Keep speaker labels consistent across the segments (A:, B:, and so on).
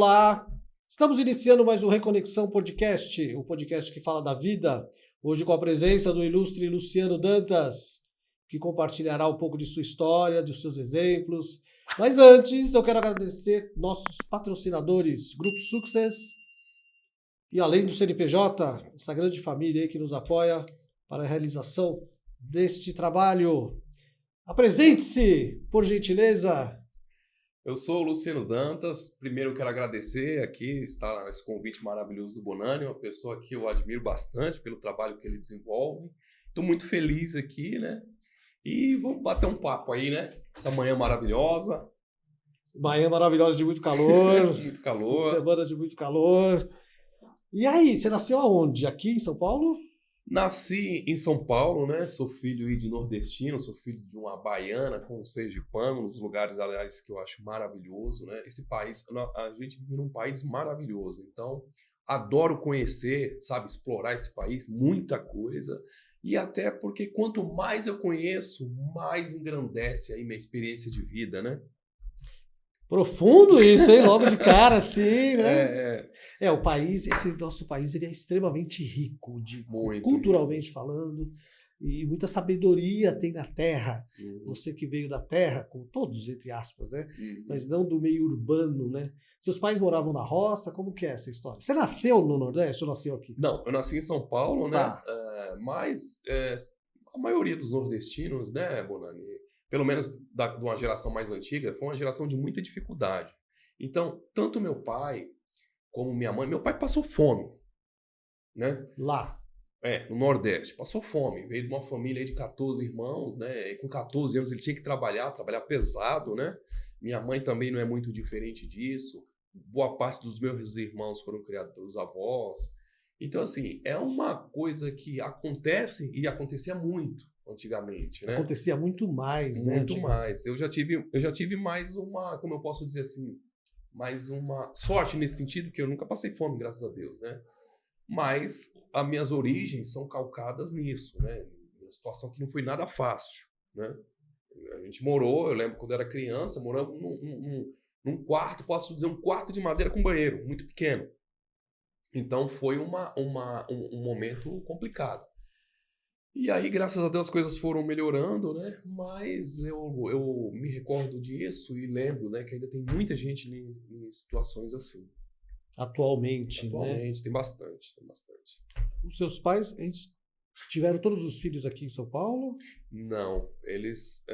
A: Olá! Estamos iniciando mais um Reconexão Podcast, o podcast que fala da vida. Hoje com a presença do ilustre Luciano Dantas, que compartilhará um pouco de sua história, de seus exemplos. Mas antes, eu quero agradecer nossos patrocinadores, Grupo Success e além do CNPJ, essa grande família aí que nos apoia para a realização deste trabalho. Apresente-se, por gentileza.
B: Eu sou o Luciano Dantas. Primeiro eu quero agradecer aqui, está esse convite maravilhoso do Bonani, uma pessoa que eu admiro bastante pelo trabalho que ele desenvolve. Estou muito feliz aqui, né? E vamos bater um papo aí, né? Essa manhã maravilhosa.
A: Manhã maravilhosa de muito calor.
B: Muito calor.
A: Semana de muito calor. E aí, você nasceu aonde? Aqui em São Paulo?
B: Nasci em São Paulo, né? Sou filho aí de nordestino, sou filho de uma baiana com um sergipano, um dos lugares, aliás, que eu acho maravilhoso, né? Esse país, a gente vive num país maravilhoso, então adoro conhecer, sabe, explorar esse país, muita coisa, e até porque quanto mais eu conheço, mais engrandece aí minha experiência de vida, né?
A: Profundo isso, hein? Logo de cara, assim, né?
B: É,
A: o país, esse nosso país, ele é extremamente rico,
B: muito
A: culturalmente falando, e muita sabedoria tem na terra. Você que veio da terra, com todos, entre aspas, né? Mas não do meio urbano, né? Seus pais moravam na roça, como que é essa história? Você nasceu no Nordeste ou nasceu aqui?
B: Não, eu nasci em São Paulo, né?
A: Tá.
B: Mas a maioria dos nordestinos, né, Bonani? Pelo menos de uma geração mais antiga, foi uma geração de muita dificuldade. Então, tanto meu pai como minha mãe... Meu pai passou fome, né?
A: Lá.
B: No Nordeste. Passou fome. Veio de uma família aí de 14 irmãos, né? E com 14 anos ele tinha que trabalhar pesado, né? Minha mãe também não é muito diferente disso. Boa parte dos meus irmãos foram criados pelos avós. Então, assim, é uma coisa que acontece e acontecia muito antigamente, né?
A: Acontecia muito mais, né?
B: Muito mais. Eu já tive mais uma, como eu posso dizer assim, mais uma sorte nesse sentido, que eu nunca passei fome, graças a Deus, né? Mas as minhas origens são calcadas nisso, né? Uma situação que não foi nada fácil, né? A gente morou, eu lembro quando eu era criança, moramos num quarto, posso dizer, um quarto de madeira com banheiro, muito pequeno. Então foi um momento complicado. E aí, graças a Deus, as coisas foram melhorando, né? Mas eu me recordo disso e lembro, né, que ainda tem muita gente em situações assim.
A: Atualmente,
B: Atualmente,
A: né?
B: tem bastante.
A: Os seus pais, eles tiveram todos os filhos aqui em São Paulo?
B: Não, eles...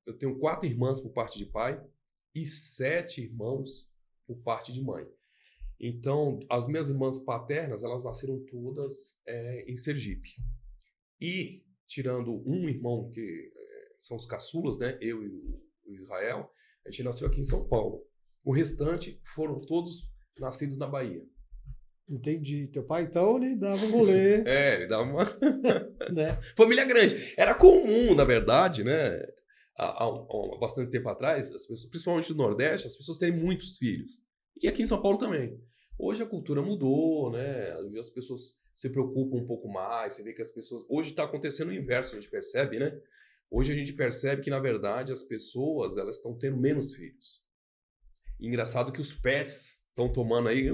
B: Eu tenho 4 irmãs por parte de pai e 7 irmãos por parte de mãe. Então, as minhas irmãs paternas, elas nasceram todas em Sergipe. E, tirando um irmão, que são os caçulas, né? Eu e o Israel, a gente nasceu aqui em São Paulo. O restante foram todos nascidos na Bahia.
A: Entendi. Teu pai, então, ele dava um rolê.
B: Ele dava uma...
A: né?
B: Família grande. Era comum, na verdade, né? Há bastante tempo atrás, as pessoas, principalmente no Nordeste, as pessoas terem muitos filhos. E aqui em São Paulo também. Hoje a cultura mudou, né? Hoje as pessoas se preocupam um pouco mais. Você vê que as pessoas... Hoje está acontecendo o inverso, a gente percebe, né? Hoje a gente percebe que, na verdade, as pessoas elas estão tendo menos filhos. E engraçado que os pets estão tomando aí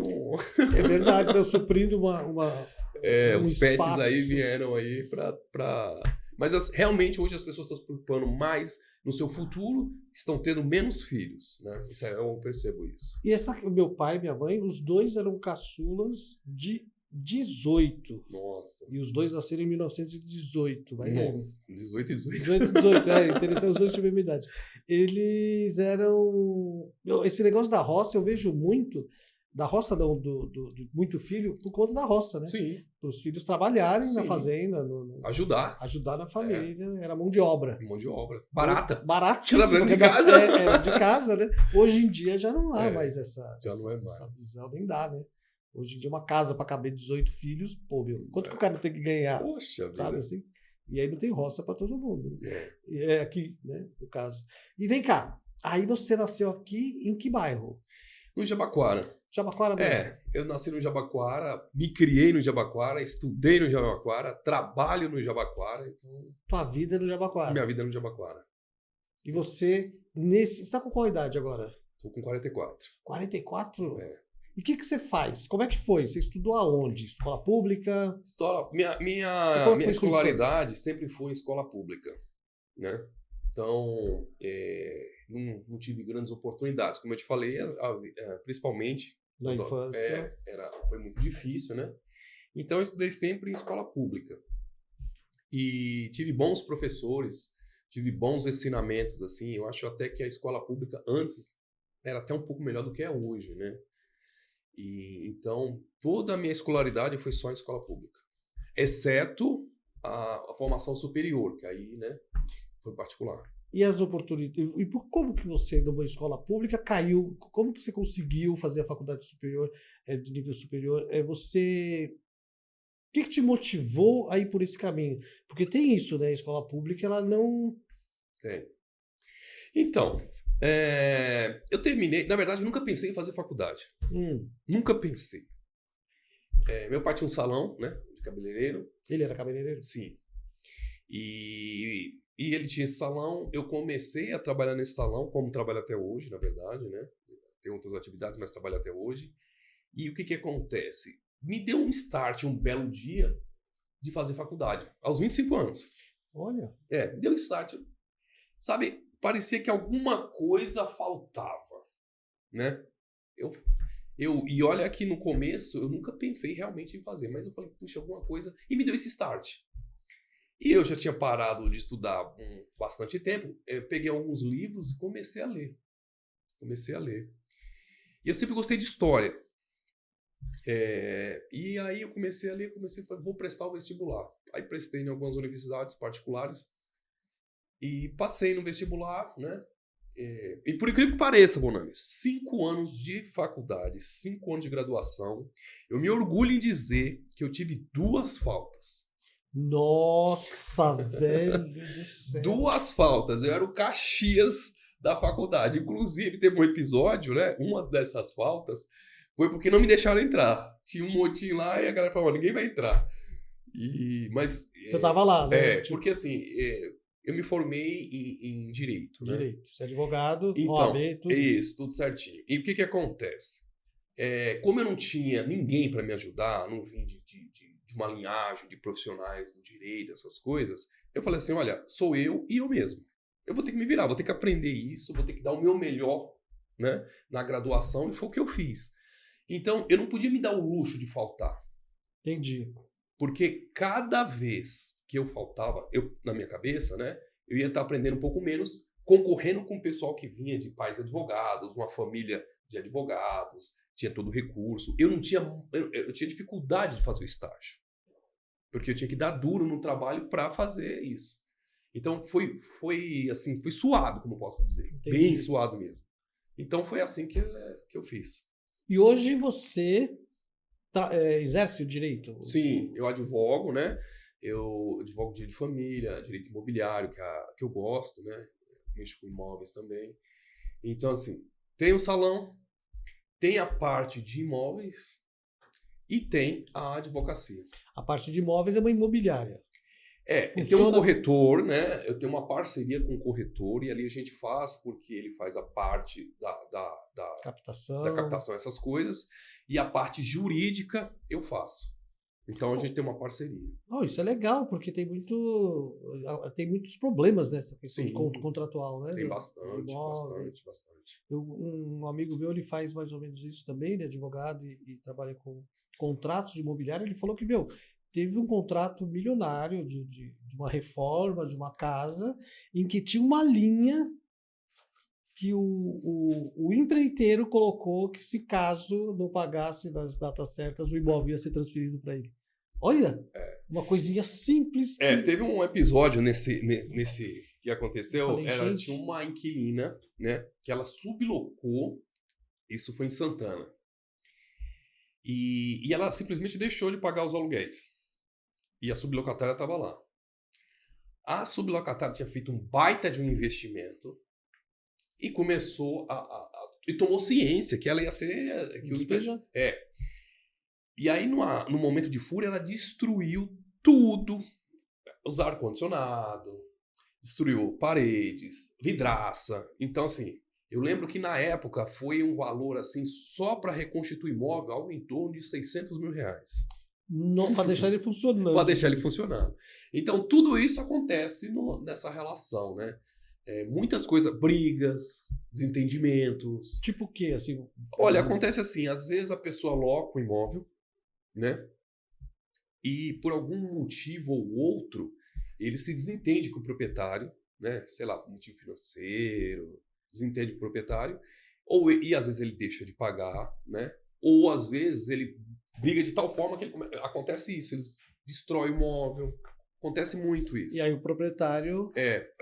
A: É verdade, estão suprindo um
B: os
A: espaço.
B: pets aí vieram aí para... Mas realmente hoje as pessoas estão se preocupando mais no seu futuro, estão tendo menos filhos, né? Isso eu percebo isso.
A: E meu pai e minha mãe, os dois eram caçulas de 18.
B: Nossa.
A: E os dois nasceram em 1918. Vai
B: Nossa, 18 e 18.
A: 18 e 18, interessante, os dois tinham a mesma idade. Eles eram... Esse negócio da roça eu vejo muito, da roça não, do muito filho, por conta da roça, né?
B: Sim.
A: Para os filhos trabalharem na
B: Sim.
A: fazenda.
B: Ajudar
A: na família, era mão de obra.
B: Mão de obra. Barata.
A: Baratíssima.
B: Ela de casa.
A: Era de casa, né? Hoje em dia já não há mais essa visão, nem dá, né? Hoje em dia uma casa para caber 18 filhos, pô, meu, quanto que o cara tem que ganhar?
B: Poxa,
A: sabe assim? E aí não tem roça para todo mundo.
B: Né?
A: E é aqui, né, no caso. E vem cá, aí você nasceu aqui em que bairro?
B: No Jabaquara.
A: Jabaquara mesmo?
B: Eu nasci no Jabaquara, me criei no Jabaquara, estudei no Jabaquara, trabalho no Jabaquara, então...
A: Tua vida é no Jabaquara?
B: Minha vida é no Jabaquara.
A: E você, você está com qual idade agora?
B: Tô com 44.
A: 44?
B: É.
A: E o que você faz? Como é que foi? Você estudou aonde? Escola pública?
B: Minha escolaridade sempre foi escola pública, né? Então, não tive grandes oportunidades. Como eu te falei, principalmente
A: Na infância?
B: foi muito difícil, né? Então, eu estudei sempre em escola pública. E tive bons professores, tive bons ensinamentos, assim. Eu acho até que a escola pública antes era até um pouco melhor do que é hoje, né? E então, toda a minha escolaridade foi só em escola pública. Exceto a formação superior, que aí, né, foi particular.
A: E as oportunidades? E como que você, numa escola pública, caiu? Como que você conseguiu fazer a faculdade superior, de nível superior? O que te motivou a ir por esse caminho? Porque tem isso, né? A escola pública, ela não...
B: Tem. Então, eu terminei... Na verdade, eu nunca pensei em fazer faculdade. Nunca pensei. Meu pai tinha um salão, né? De cabeleireiro.
A: Ele era cabeleireiro?
B: Sim. E ele tinha esse salão. Eu comecei a trabalhar nesse salão, como trabalho até hoje, na verdade, né? Tem outras atividades, mas trabalho até hoje. E o que acontece? Me deu um start, um belo dia, de fazer faculdade. Aos 25 anos.
A: Olha.
B: Me deu um start. Sabe, parecia que alguma coisa faltava, né? E olha que no começo eu nunca pensei realmente em fazer, mas eu falei, puxa, alguma coisa, e me deu esse start. E eu já tinha parado de estudar bastante tempo, eu peguei alguns livros e comecei a ler. E eu sempre gostei de história. E aí eu comecei a ler, vou prestar o vestibular. Aí prestei em algumas universidades particulares e passei no vestibular, né? E por incrível que pareça, Bonami, 5 anos de faculdade, 5 anos de graduação, eu me orgulho em dizer que eu tive 2 faltas.
A: Nossa, velho do céu.
B: 2 faltas, eu era o Caxias da faculdade. Inclusive, teve um episódio, né? Uma dessas faltas foi porque não me deixaram entrar. Tinha um motim lá e a galera falou, ninguém vai entrar. Mas...
A: Você tava lá, né?
B: Porque assim... eu me formei em Direito, né?
A: Direito. Você é advogado,
B: então,
A: OAB, tudo.
B: Isso, tudo certinho. E o que acontece? Como eu não tinha ninguém para me ajudar, não vim de uma linhagem de profissionais do direito, essas coisas, eu falei assim, olha, sou eu e eu mesmo. Eu vou ter que me virar, vou ter que aprender isso, vou ter que dar o meu melhor, né, na graduação, e foi o que eu fiz. Então, eu não podia me dar o luxo de faltar.
A: Entendi.
B: Porque cada vez que eu faltava, na minha cabeça, né, eu ia estar aprendendo um pouco menos, concorrendo com o pessoal que vinha de pais advogados, uma família de advogados, tinha todo o recurso. Eu tinha dificuldade de fazer o estágio. Porque eu tinha que dar duro no trabalho para fazer isso. Então foi suado, como eu posso dizer. Entendi. Bem suado mesmo. Então foi assim que eu fiz.
A: E hoje você exerce o direito?
B: Sim, eu advogo, né? Eu advogo direito de família, direito imobiliário, que eu gosto, né? Mexo com imóveis também. Então, assim, tem o salão, tem a parte de imóveis e tem a advocacia. A
A: parte de imóveis é uma imobiliária.
B: Eu tenho um corretor, né? Eu tenho uma parceria com o corretor e ali a gente faz, porque ele faz a parte da captação, essas coisas, e a parte jurídica eu faço. Então a gente tem uma parceria.
A: Isso é legal, porque tem muitos problemas nessa questão de contratual, né?
B: Tem bastante.
A: Um amigo meu, ele faz mais ou menos isso também, ele é advogado e trabalha com contratos de imobiliário. Ele falou que, teve um contrato milionário de uma reforma de uma casa em que tinha uma linha que o empreiteiro colocou que, se caso não pagasse nas datas certas, o imóvel ia ser transferido para ele. Olha, uma coisinha simples.
B: Teve um episódio nesse que aconteceu, tinha uma inquilina, né, que ela sublocou, isso foi em Santana, e ela simplesmente deixou de pagar os aluguéis. E a sublocatária estava lá. A sublocatária tinha feito um baita de um investimento e começou e tomou ciência que ela ia ser... E aí, no momento de fúria, ela destruiu tudo. Os ar-condicionado, destruiu paredes, vidraça. Então, assim, Eu lembro que na época foi um valor assim, só para reconstituir imóvel, algo em torno de R$600 mil.
A: Para deixar ele funcionando.
B: Para deixar ele funcionando. Então, tudo isso acontece nessa relação, né? Muitas coisas, brigas, desentendimentos.
A: Tipo o quê? Assim,
B: olha, acontece assim, às vezes a pessoa aloca o imóvel, né? E por algum motivo ou outro, ele se desentende com o proprietário, né? Sei lá, por motivo financeiro, desentende com o proprietário, e às vezes ele deixa de pagar, né? Ou às vezes ele briga de tal forma que acontece isso, eles destroem o imóvel. Acontece muito isso.
A: E aí o proprietário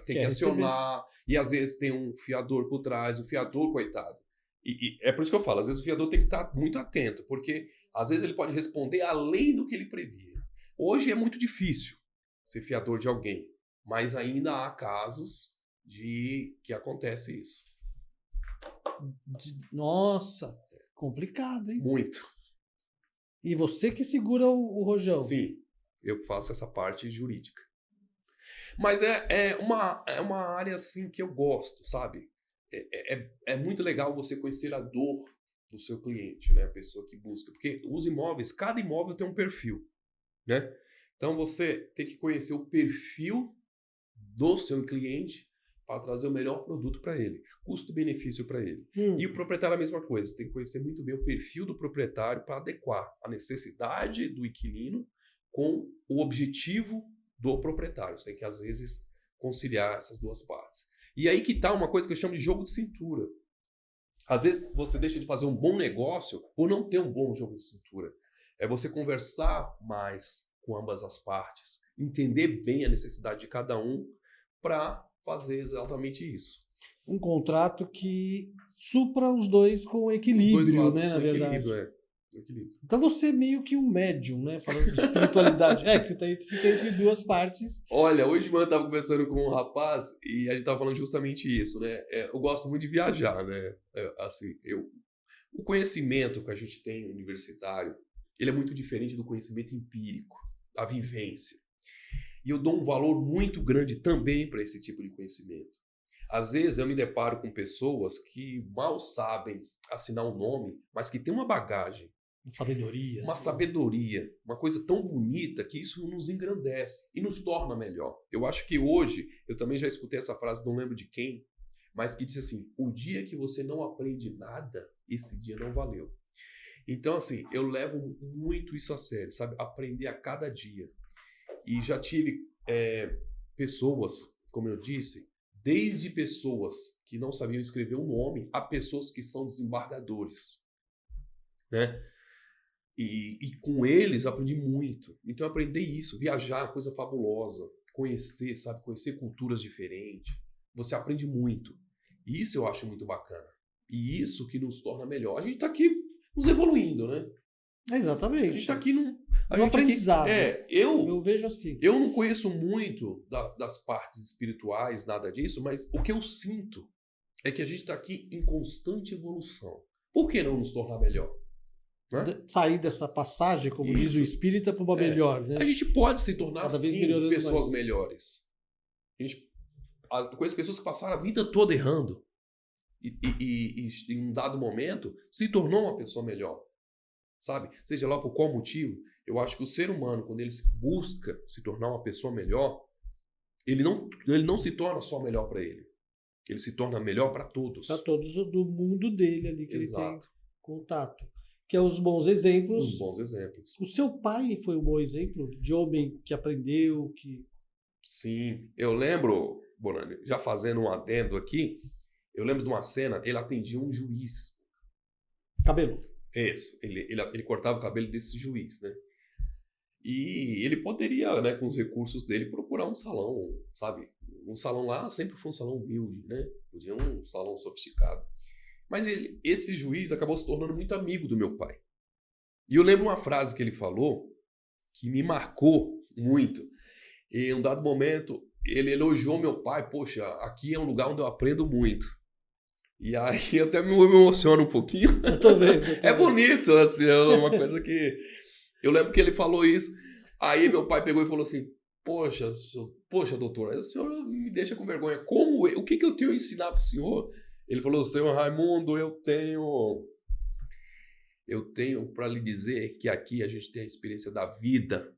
B: tem que acionar, receber. E às vezes tem um fiador por trás, o fiador, coitado. E é por isso que eu falo, às vezes o fiador tem que estar muito atento, porque às vezes ele pode responder além do que ele previa. Hoje é muito difícil ser fiador de alguém, mas ainda há casos que acontece isso.
A: Nossa, complicado, hein?
B: Muito.
A: E você que segura o rojão?
B: Sim, eu faço essa parte jurídica. Mas é uma área assim que eu gosto, sabe? É muito legal você conhecer a dor do seu cliente, né? A pessoa que busca. Porque os imóveis, cada imóvel tem um perfil, né? Então você tem que conhecer o perfil do seu cliente para trazer o melhor produto para ele, custo-benefício para ele. E o proprietário é a mesma coisa, você tem que conhecer muito bem o perfil do proprietário para adequar a necessidade do inquilino com o objetivo do proprietário. Você tem que, às vezes, conciliar essas duas partes. E aí que está uma coisa que eu chamo de jogo de cintura. Às vezes você deixa de fazer um bom negócio por não ter um bom jogo de cintura. É você conversar mais com ambas as partes, entender bem a necessidade de cada um para fazer exatamente isso.
A: Um contrato que supra os dois com equilíbrio, né, na verdade.
B: Equilíbrio.
A: Então você é meio que um médium, né? Falando de espiritualidade. Que você fica entre duas partes.
B: Olha, hoje de manhã eu estava conversando com um rapaz e a gente estava falando justamente isso, né? Eu gosto muito de viajar, né? O conhecimento que a gente tem universitário, ele é muito diferente do conhecimento empírico, a vivência. E eu dou um valor muito grande também para esse tipo de conhecimento. Às vezes eu me deparo com pessoas que mal sabem assinar um nome, mas que tem uma bagagem. Uma sabedoria, uma coisa tão bonita que isso nos engrandece e nos torna melhor. Eu acho que hoje, eu também já escutei essa frase, não lembro de quem, mas que disse assim, o dia que você não aprende nada, esse dia não valeu. Então, assim, eu levo muito isso a sério, sabe? Aprender a cada dia. E já tive pessoas, como eu disse, desde pessoas que não sabiam escrever um nome a pessoas que são desembargadores, né? E com eles eu aprendi muito. Então eu aprendi isso, viajar, coisa fabulosa, conhecer, sabe? Conhecer culturas diferentes. Você aprende muito. E isso eu acho muito bacana. E isso que nos torna melhor. A gente está aqui nos evoluindo, né?
A: Exatamente.
B: A gente está aqui num
A: aprendizado.
B: Eu
A: vejo assim.
B: Eu não conheço muito das partes espirituais, nada disso, mas o que eu sinto é que a gente está aqui em constante evolução. Por que não nos tornar melhor? Né?
A: Sair dessa passagem, como diz o espírita, para uma melhor. Né?
B: A gente pode se tornar, sim, pessoas melhores. Eu conheço pessoas que passaram a vida toda errando e em um dado momento se tornou uma pessoa melhor. Sabe? Seja lá por qual motivo, eu acho que o ser humano, quando ele busca se tornar uma pessoa melhor, ele não se torna só melhor para ele. Ele se torna melhor para todos. Para
A: todos do mundo dele ali que ele tem contato. Que é os bons exemplos.
B: Os bons exemplos.
A: O seu pai foi um bom exemplo de homem que aprendeu, que...
B: Sim. Eu lembro, Bonani, já fazendo um adendo aqui, eu lembro de uma cena, ele atendia um juiz.
A: Cabelo.
B: Isso. Ele cortava o cabelo desse juiz, né? E ele poderia, né, com os recursos dele, procurar um salão, sabe? Um salão lá sempre foi um salão humilde, né? Podia um salão sofisticado. Mas esse juiz acabou se tornando muito amigo do meu pai. E eu lembro uma frase que ele falou que me marcou muito. Em um dado momento, ele elogiou meu pai. Poxa, aqui é um lugar onde eu aprendo muito. E aí até me emociona um pouquinho.
A: Eu tô vendo.
B: É bonito, assim, é uma coisa que... Eu lembro que ele falou isso. Aí meu pai pegou e falou assim, poxa, doutor, o senhor me deixa com vergonha. O que eu tenho a ensinar para o senhor? Ele falou, senhor Raimundo, eu tenho para lhe dizer que aqui a gente tem a experiência da vida.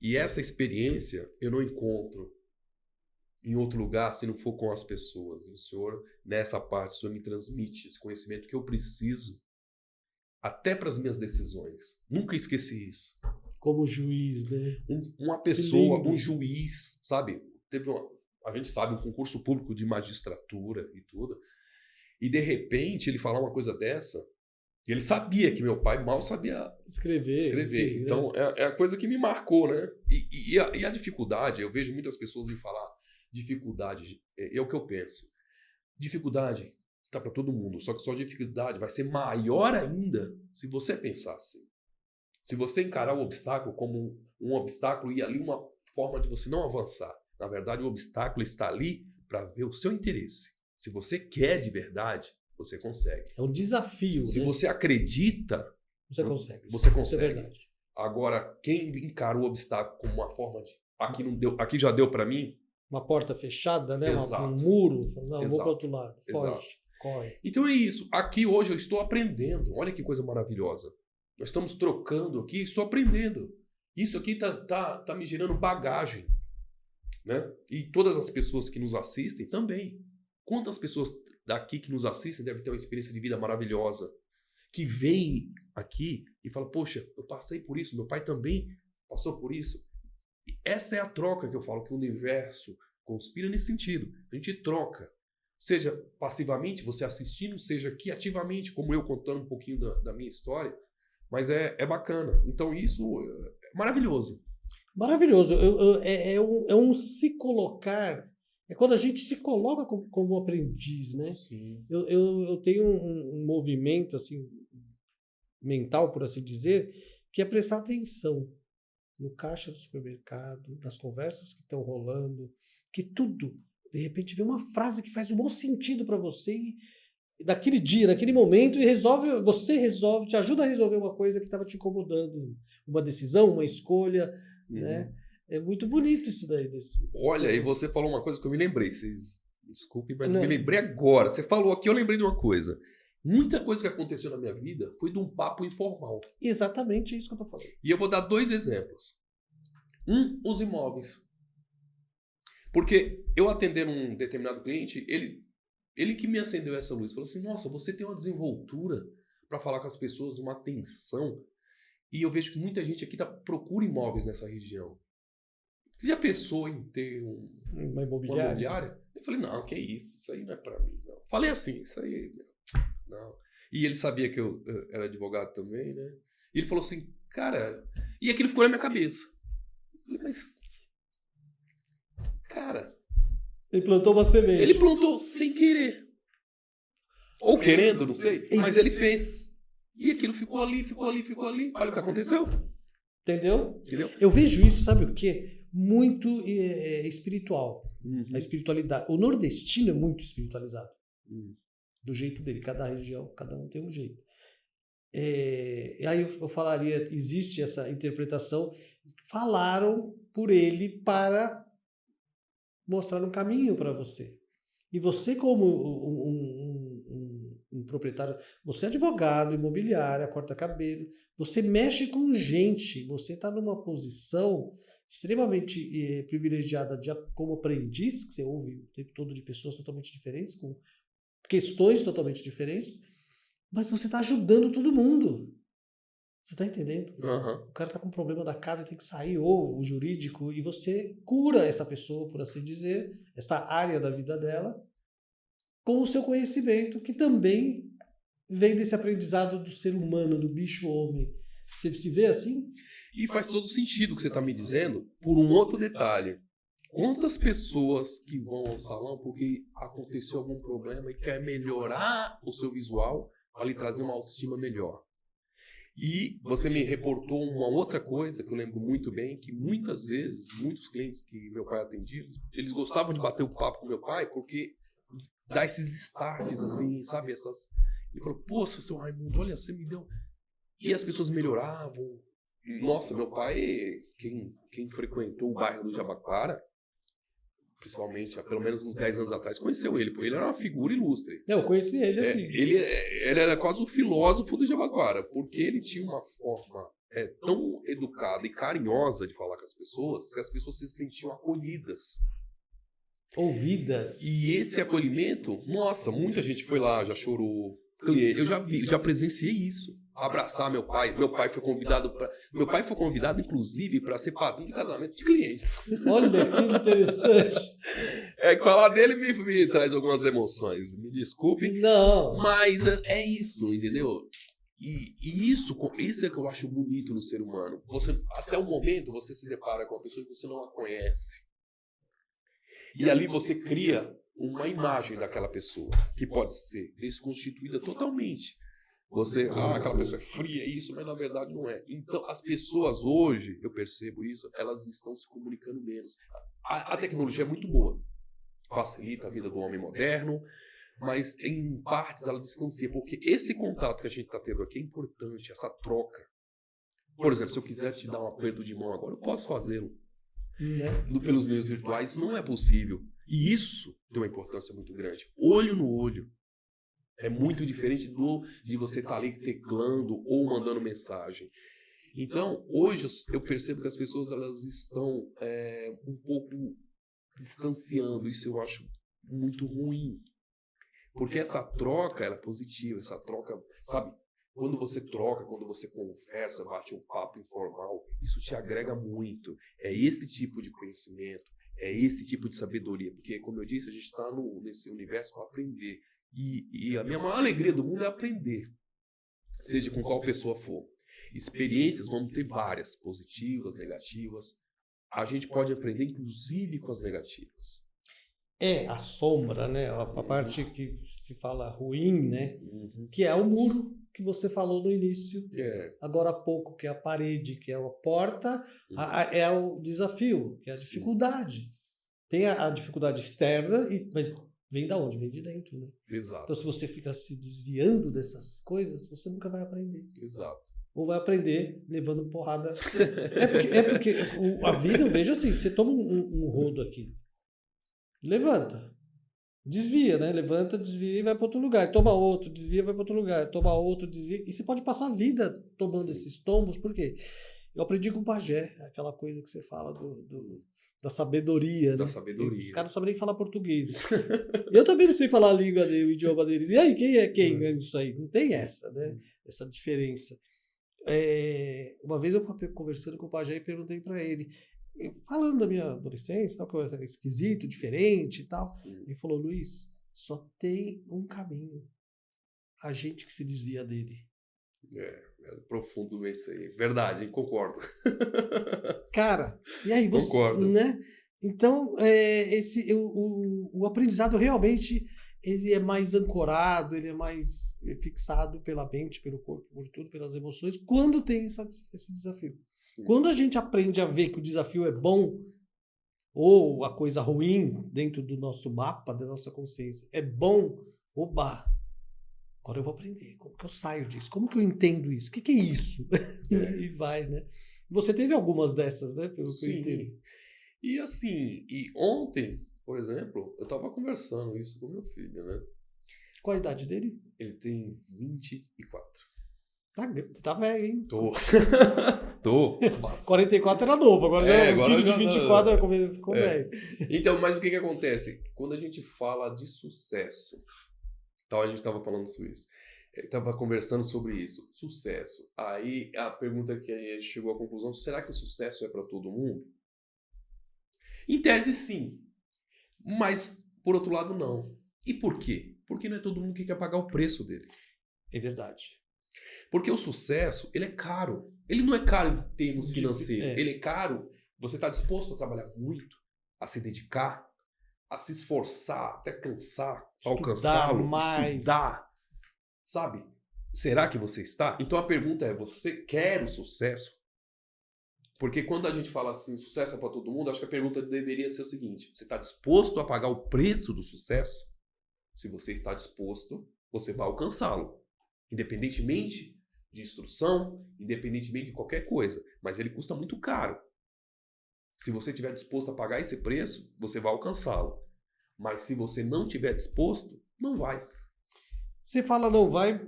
B: E essa experiência eu não encontro em outro lugar se não for com as pessoas. E o senhor, nessa parte, o senhor me transmite esse conhecimento que eu preciso até para as minhas decisões. Nunca esqueci isso.
A: Como juiz, né?
B: Uma pessoa, um juiz, sabe? A gente sabe, um concurso público de magistratura e tudo. E, de repente, ele falar uma coisa dessa, ele sabia que meu pai mal sabia escrever. Enfim, então, né? É a coisa que me marcou, né? E a dificuldade, eu vejo muitas pessoas em falar dificuldade, é o que eu penso. Dificuldade tá para todo mundo, só que sua dificuldade vai ser maior ainda se você pensar assim. Se você encarar o obstáculo como um obstáculo e ali uma forma de você não avançar. Na verdade, o obstáculo está ali para ver o seu interesse. Se você quer de verdade, você consegue.
A: É um desafio.
B: Se
A: né?
B: você acredita,
A: você consegue.
B: Você consegue.
A: Isso é verdade.
B: Agora, quem encara o obstáculo como uma forma de aqui já deu para mim.
A: Uma porta fechada, né?
B: Exato.
A: Um muro. Não,
B: Exato.
A: vou para o outro lado. Foge,
B: Exato.
A: corre.
B: Então é isso. Aqui hoje eu estou aprendendo. Olha que coisa maravilhosa. Nós estamos trocando aqui, estou aprendendo. Isso aqui tá me gerando bagagem. Né? E todas as pessoas que nos assistem também. Quantas pessoas daqui que nos assistem devem ter uma experiência de vida maravilhosa? Que vem aqui e fala, poxa, eu passei por isso, meu pai também passou por isso. E essa é a troca que eu falo, que o universo conspira nesse sentido. A gente troca. Seja passivamente, você assistindo, seja aqui ativamente, como eu contando um pouquinho da minha história. Mas é bacana. Então isso é maravilhoso.
A: Maravilhoso. É um se colocar. É quando a gente se coloca como aprendiz, né?
B: Sim.
A: Eu tenho um movimento assim mental, por assim dizer, que é prestar atenção no caixa do supermercado, nas conversas que estão rolando, que tudo, de repente, vem uma frase que faz um bom sentido para você naquele dia, naquele momento, e você resolve, te ajuda a resolver uma coisa que estava te incomodando, uma decisão, uma escolha, né? É muito bonito isso daí.
B: Olha, e você falou uma coisa que eu me lembrei, vocês desculpem, mas eu me lembrei agora. Você falou aqui, eu lembrei de uma coisa. Muita coisa que aconteceu na minha vida foi de um papo informal.
A: Exatamente isso que eu tô falando.
B: E eu vou dar 2 exemplos. Os imóveis. Porque eu atendendo um determinado cliente, ele que me acendeu essa luz, falou assim, nossa, você tem uma desenvoltura para falar com as pessoas, uma atenção. E eu vejo que muita gente aqui procura imóveis nessa região. Você já pensou em ter
A: uma imobiliária?
B: Eu falei, não, que isso aí não é para mim. Não. Falei assim, isso aí, não. E ele sabia que eu era advogado também, né? E ele falou assim, cara... E aquilo ficou na minha cabeça. Eu falei, mas... Cara...
A: Ele plantou uma semente.
B: Ele plantou sem querer. Ou querendo, não sei. Mas ele fez. E aquilo ficou ali. Olha o que aconteceu.
A: Entendeu? Eu vejo isso, sabe o quê? Muito espiritual. A espiritualidade. O nordestino é muito espiritualizado. Do jeito dele. Cada região, cada um tem um jeito. E aí eu falaria, existe essa interpretação. Falaram por ele para mostrar um caminho para você. E você, como um proprietário, você é advogado, imobiliária, corta cabelo, você mexe com gente, você está numa posição extremamente privilegiada como aprendiz, que você ouve o tempo todo de pessoas totalmente diferentes, com questões totalmente diferentes, mas você está ajudando todo mundo. Você está entendendo?
B: Uhum.
A: O cara está com um problema da casa e tem que sair, ou o jurídico, e você cura essa pessoa, por assim dizer, esta área da vida dela, com o seu conhecimento, que também vem desse aprendizado do ser humano, do bicho-homem. Você se vê assim?
B: E faz todo sentido o que você está me dizendo, por um outro detalhe. Quantas pessoas que vão ao salão porque aconteceu algum problema e quer melhorar o seu visual para lhe trazer uma autoestima melhor? E você me reportou uma outra coisa que eu lembro muito bem, que muitas vezes, muitos clientes que meu pai atendia, eles gostavam de bater o papo com meu pai porque dá esses starts assim, sabe? Ele falou, poxa, seu Raimundo, olha, você me deu... E as pessoas melhoravam. Nossa, meu pai, quem frequentou o bairro do Jabaquara, principalmente há pelo menos uns 10 anos atrás, conheceu ele, porque ele era uma figura ilustre.
A: Eu conheci ele assim.
B: Ele era quase um filósofo do Jabaquara, porque ele tinha uma forma tão educada e carinhosa de falar com as pessoas, que as pessoas se sentiam acolhidas.
A: Ouvidas.
B: E esse acolhimento, nossa, muita gente foi lá, já chorou. Eu já presenciei isso. Abraçar meu pai. Meu pai foi convidado, inclusive, para ser padrinho de casamento de clientes.
A: Olha que interessante.
B: Falar dele me traz algumas emoções. Me desculpe.
A: Não.
B: Mas é isso, entendeu? E isso é que eu acho bonito no ser humano. Até o momento você se depara com uma pessoa que você não a conhece. E ali você cria uma imagem daquela pessoa, que pode ser desconstituída totalmente. Aquela pessoa é fria, isso, mas na verdade não é. Então, as pessoas hoje, eu percebo isso, elas estão se comunicando menos. A tecnologia é muito boa, facilita a vida do homem moderno, mas em partes ela distancia, porque esse contato que a gente está tendo aqui é importante, essa troca. Por exemplo, se eu quiser te dar um aperto de mão agora, eu posso fazê-lo. Pelos meios virtuais, não é possível. E isso tem uma importância muito grande. Olho no olho. É muito diferente de você estar ali teclando ou mandando mensagem. Então, hoje eu percebo que as pessoas elas estão um pouco distanciando. Isso eu acho muito ruim. Porque essa troca ela é positiva. Essa troca, sabe? Quando você troca, quando você conversa, bate um papo informal, isso te agrega muito. É esse tipo de conhecimento, é esse tipo de sabedoria. Porque, como eu disse, a gente está nesse universo para aprender. E a minha maior alegria do mundo é aprender, seja com qual pessoa for. Experiências vamos ter várias, positivas, negativas. A gente pode aprender, inclusive, com as negativas.
A: A sombra, né? A parte que se fala ruim, né? Que é o muro que você falou no início, agora há pouco, que é a parede, que é a porta, é o desafio, que é a dificuldade. Tem a dificuldade externa, mas vem da onde? Vem de dentro, né?
B: Exato.
A: Então, se você ficar se desviando dessas coisas, você nunca vai aprender.
B: Exato.
A: Ou vai aprender levando porrada. É porque a vida, eu vejo assim, você toma um rodo aqui, levanta, desvia, né? Levanta, desvia e vai para outro lugar. Toma outro, desvia, vai para outro lugar. Toma outro, desvia. E você pode passar a vida tomando esses tombos, por quê? Eu aprendi com o pajé, aquela coisa que você fala da sabedoria,
B: da
A: né?
B: sabedoria.
A: Os caras não sabem nem falar português. Eu também não sei falar a língua dele, o idioma deles. E aí, quem é quem nisso aí? Não tem essa, né? Essa diferença. Uma vez eu conversando com o pajé e perguntei para ele, falando da minha adolescência, tal, que eu era esquisito, diferente e tal. Ele falou, Luiz, só tem um caminho. A gente que se desvia dele.
B: É profundo isso aí. Verdade, hein? Concordo.
A: Cara, e aí você...
B: Concordo.
A: Né? Então, o aprendizado realmente ele é mais ancorado, ele é mais fixado pela mente, pelo corpo, por tudo, pelas emoções, quando tem esse desafio. Sim. Quando a gente aprende a ver que o desafio é bom, ou a coisa ruim dentro do nosso mapa, da nossa consciência, é bom, oba, agora eu vou aprender. Como que eu saio disso? Como que eu entendo isso? O que é isso? E vai, né? Você teve algumas dessas, né? Pelo que eu entendi.
B: E assim, ontem, por exemplo, eu tava conversando isso com meu filho, né?
A: Qual a idade dele?
B: Ele tem 24.
A: Tá velho, hein?
B: Tô.
A: 44 era novo, agora o filho de 24 ficou velho.
B: Então, mas o que acontece? Quando a gente fala de sucesso, então a gente tava falando sobre isso. Tava conversando sobre isso, sucesso. Aí a pergunta que a gente chegou à conclusão, será que o sucesso é para todo mundo? Em tese, sim. Mas, por outro lado, não. E por quê? Porque não é todo mundo que quer pagar o preço dele.
A: É verdade.
B: Porque o sucesso, ele é caro. Ele não é caro em termos financeiros. Ele é caro. Você está disposto a trabalhar muito, a se dedicar, a se esforçar, até cansar, para alcançá-lo, estudar. Sabe? Será que você está? Então a pergunta é, você quer o sucesso? Porque quando a gente fala assim, sucesso é para todo mundo, acho que a pergunta deveria ser o seguinte, você está disposto a pagar o preço do sucesso? Se você está disposto, você vai alcançá-lo. Independentemente de instrução, independentemente de qualquer coisa. Mas ele custa muito caro. Se você estiver disposto a pagar esse preço, você vai alcançá-lo. Mas se você não estiver disposto, não vai.
A: Você fala não vai,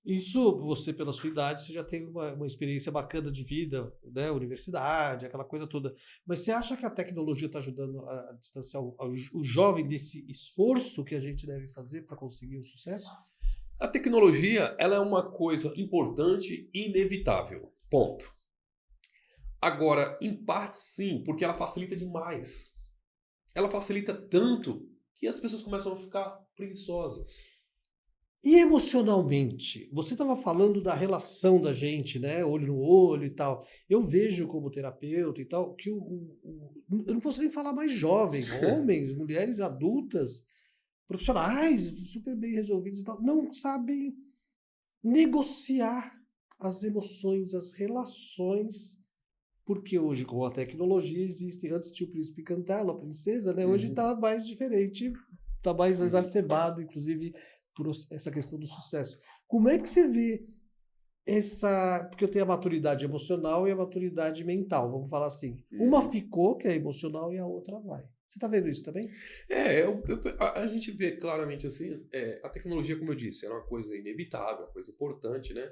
A: isso você pela sua idade, você já tem uma experiência bacana de vida, né? Universidade, aquela coisa toda. Mas você acha que a tecnologia está ajudando a distanciar o jovem desse esforço que a gente deve fazer para conseguir o sucesso?
B: A tecnologia, ela é uma coisa importante e inevitável. Ponto. Agora, em parte sim, porque ela facilita demais. Ela facilita tanto que as pessoas começam a ficar preguiçosas.
A: E emocionalmente? Você estava falando da relação da gente, né? Olho no olho e tal. Eu vejo como terapeuta e tal, que eu não posso nem falar mais jovem, homens, mulheres adultas, profissionais, super bem resolvidos e tal, não sabem negociar as emoções, as relações, porque hoje com a tecnologia existe, antes tinha o príncipe Cantalo, a princesa, né? Hoje está mais diferente, está mais
B: Sim.
A: exacerbado, inclusive por essa questão do sucesso. Como é que você vê essa... Porque eu tenho a maturidade emocional e a maturidade mental, vamos falar assim. Uma ficou, que é emocional, e a outra vai. Você está vendo isso também?
B: A gente vê claramente assim, a tecnologia, como eu disse, é uma coisa inevitável, uma coisa importante, né?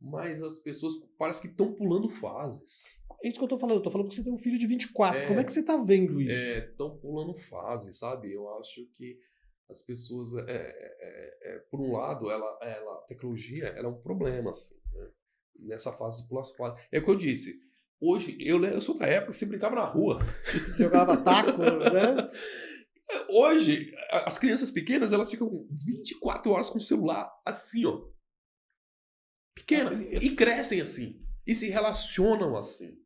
B: Mas as pessoas parece que estão pulando fases.
A: É isso que eu tô falando que você tem um filho de 24. Como é que você tá vendo isso?
B: Estão pulando fases, sabe? Eu acho que as pessoas, por um lado, a tecnologia ela é um problema, assim, né? Nessa fase de pular fases. É o que eu disse. Hoje, eu sou da época que você brincava na rua.
A: Jogava taco, né?
B: Hoje, as crianças pequenas, elas ficam 24 horas com o celular, assim, ó. Pequena. E crescem assim. E se relacionam assim.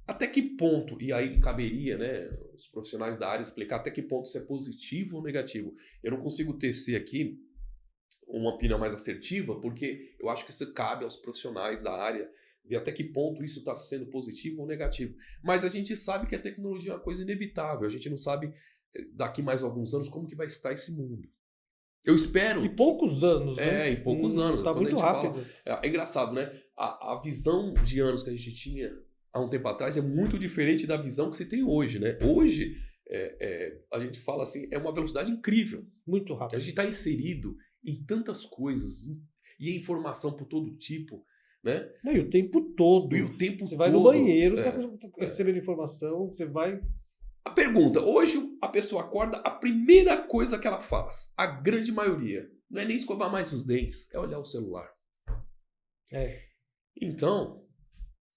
B: Até que ponto, e aí caberia, né, os profissionais da área explicar até que ponto isso é positivo ou negativo. Eu não consigo tecer aqui uma opinião mais assertiva, porque eu acho que isso cabe aos profissionais da área ver até que ponto isso está sendo positivo ou negativo. Mas a gente sabe que a tecnologia é uma coisa inevitável. A gente não sabe daqui mais alguns anos como que vai estar esse mundo. Eu espero...
A: Em poucos anos, né?
B: Em poucos anos.
A: Tá muito rápido.
B: É engraçado, né? A visão de anos que a gente tinha há um tempo atrás é muito diferente da visão que se tem hoje, né? Hoje, a gente fala assim, é uma velocidade incrível.
A: Muito rápido.
B: A gente está inserido em tantas coisas e informação por todo tipo, né?
A: E o tempo todo. Você vai no banheiro, tá recebendo informação, você vai...
B: A pergunta, hoje a pessoa acorda, a primeira coisa que ela faz, a grande maioria, não é nem escovar mais os dentes, é olhar o celular. Então,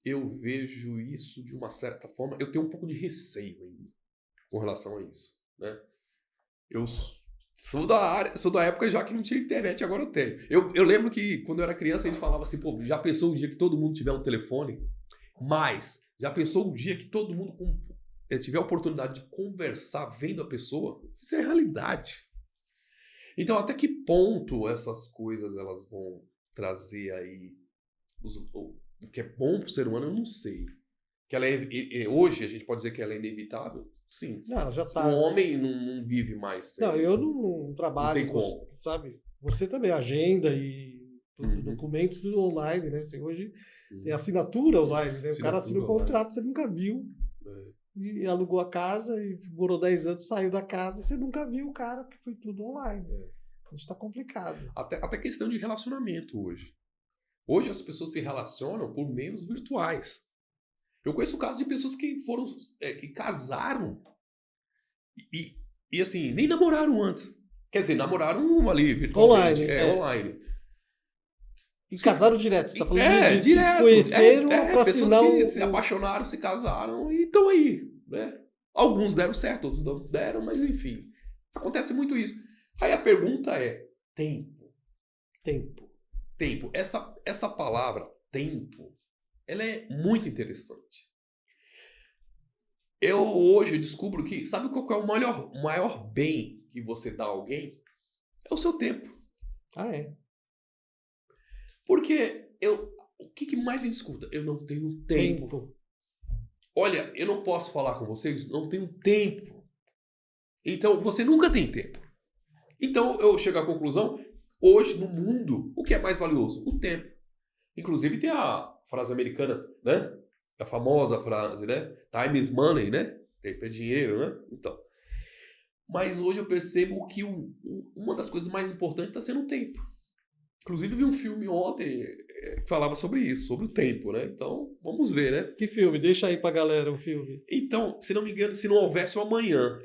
B: eu vejo isso de uma certa forma, eu tenho um pouco de receio ainda com relação a isso, né? Eu sou da época já que não tinha internet, agora eu tenho. Eu lembro que quando eu era criança a gente falava assim, pô, já pensou o dia que todo mundo tiver um telefone? Mas, já pensou o dia que todo mundo tiver a oportunidade de conversar vendo a pessoa? Isso é realidade. Então, até que ponto essas coisas elas vão trazer aí o que é bom para o ser humano, eu não sei. Que ela hoje a gente pode dizer que ela é inevitável? Sim.
A: Não, ela já tá.
B: O homem não vive mais sem.
A: Não, eu não trabalho,
B: não tem como.
A: sabe? Você também, agenda e documentos tudo online, né? Você hoje tem assinatura online, né? O cara assina um contrato, você nunca viu. E alugou a casa e morou 10 anos, saiu da casa e você nunca viu o cara, porque foi tudo online. A gente tá complicado.
B: Até questão de relacionamento hoje. Hoje as pessoas se relacionam por meios virtuais. Eu conheço casos de pessoas que foram que casaram e assim, nem namoraram antes. Quer dizer, namoraram ali virtualmente. Online.
A: E casaram direto, você tá falando de
B: direto.
A: Se conheceram pra
B: pessoas
A: assinar
B: que se apaixonaram, se casaram e estão aí, né? Alguns deram certo, outros não deram, mas enfim. Acontece muito isso. Aí a pergunta é, tempo. Essa palavra, tempo, ela é muito interessante. Hoje eu descubro que, sabe qual que é o maior bem que você dá a alguém? É o seu tempo. Porque o que mais a gente escuta? Eu não tenho tempo. Olha, eu não posso falar com vocês, não tenho tempo. Então, você nunca tem tempo. Então, eu chego à conclusão, hoje, no mundo, o que é mais valioso? O tempo. Inclusive, tem a frase americana, né? a famosa frase, né? Time is money, né? Tempo é dinheiro, né? Então. Mas hoje eu percebo que uma das coisas mais importantes está sendo o tempo. Inclusive vi um filme ontem que falava sobre isso, sobre o tempo, né? Então, vamos ver, né?
A: Que filme? Deixa aí pra galera o filme.
B: Então, se não me engano, se não houvesse o amanhã.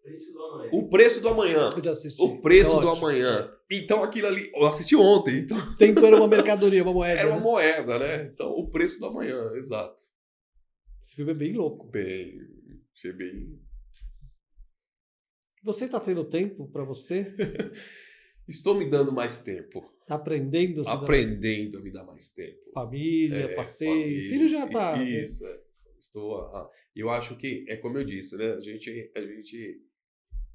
C: Preço do amanhã.
B: O preço do amanhã.
A: Eu já assisti.
B: O preço
A: É
B: do
A: ótimo.
B: amanhã. Então, aquilo ali... Eu assisti ontem, então...
A: O tempo era uma mercadoria, uma moeda.
B: Era uma
A: né?
B: moeda, né? Então, o preço do amanhã, exato.
A: Esse filme é bem louco.
B: Bem... Achei bem...
A: Você tá tendo tempo pra você?
B: Estou me dando mais tempo.
A: Tá aprendendo?
B: Aprendendo a me dar mais tempo.
A: Família, passeio.
B: Família.
A: Filho já tá.
B: Isso, é. Eu acho que, é como eu disse, né? A gente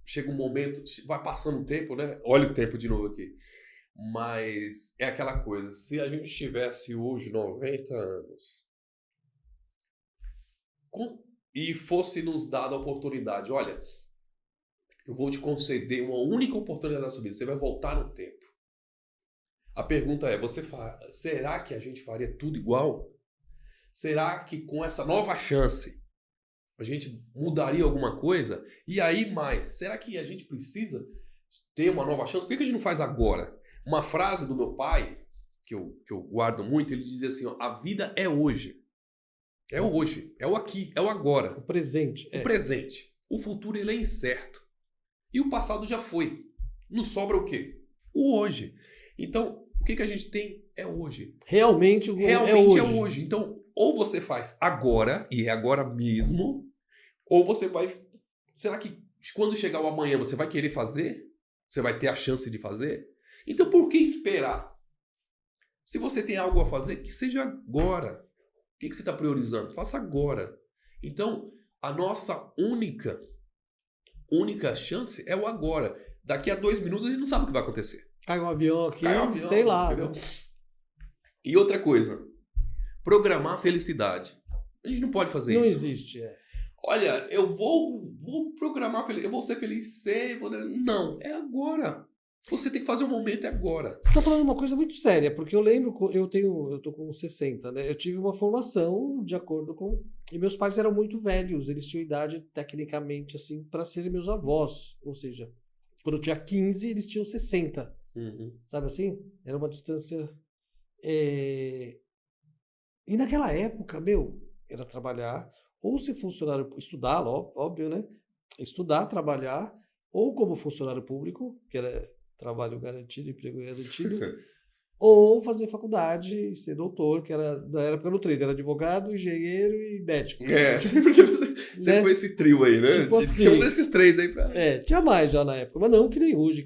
B: chega um momento, vai passando o tempo, né? Olha o tempo de novo aqui. Mas é aquela coisa, se a gente tivesse hoje 90 anos e fosse nos dada a oportunidade, olha, eu vou te conceder uma única oportunidade na sua vida, você vai voltar no tempo. A pergunta é, será que a gente faria tudo igual? Será que com essa nova chance a gente mudaria alguma coisa? E aí mais, será que a gente precisa ter uma nova chance? Por que a gente não faz agora? Uma frase do meu pai, que eu guardo muito, ele dizia assim, ó, a vida é hoje. É o hoje, é o aqui, é o agora.
A: O presente.
B: O presente. O futuro ele é incerto. E o passado já foi. Nos sobra o quê? O hoje. Então, o que a gente tem é hoje.
A: Realmente
B: é hoje. Então, ou você faz agora, e é agora mesmo, ou você vai... Será que quando chegar o amanhã você vai querer fazer? Você vai ter a chance de fazer? Então, por que esperar? Se você tem algo a fazer, que seja agora. O que você está priorizando? Faça agora. Então, a nossa única chance é o agora. Daqui a 2 minutos a gente não sabe o que vai acontecer.
A: Cai um avião aqui,
B: Cai um avião,
A: sei lá.
B: entendeu? E outra coisa, programar a felicidade. A gente não pode fazer
A: não
B: isso.
A: Não existe,
B: Olha, eu vou programar feliz, eu vou ser feliz Não, é agora. Você tem que fazer o momento agora.
A: Você está falando uma coisa muito séria, porque eu lembro, eu tô com 60, né? Eu tive uma formação de acordo com... E meus pais eram muito velhos, eles tinham idade, tecnicamente, assim, para serem meus avós. Ou seja, quando eu tinha 15, eles tinham 60.
B: Uhum.
A: Sabe assim? Era uma distância... E naquela época, era trabalhar, ou ser funcionário, estudar, óbvio, né? Estudar, trabalhar, ou como funcionário público, que era... trabalho garantido, emprego garantido, ou fazer faculdade, ser doutor, que era da época no 3, era advogado, engenheiro e médico.
B: Sempre foi esse trio aí, né?
A: Tipo assim,
B: tinha um desses 3 aí pra...
A: tinha mais já na época, mas não que nem hoje,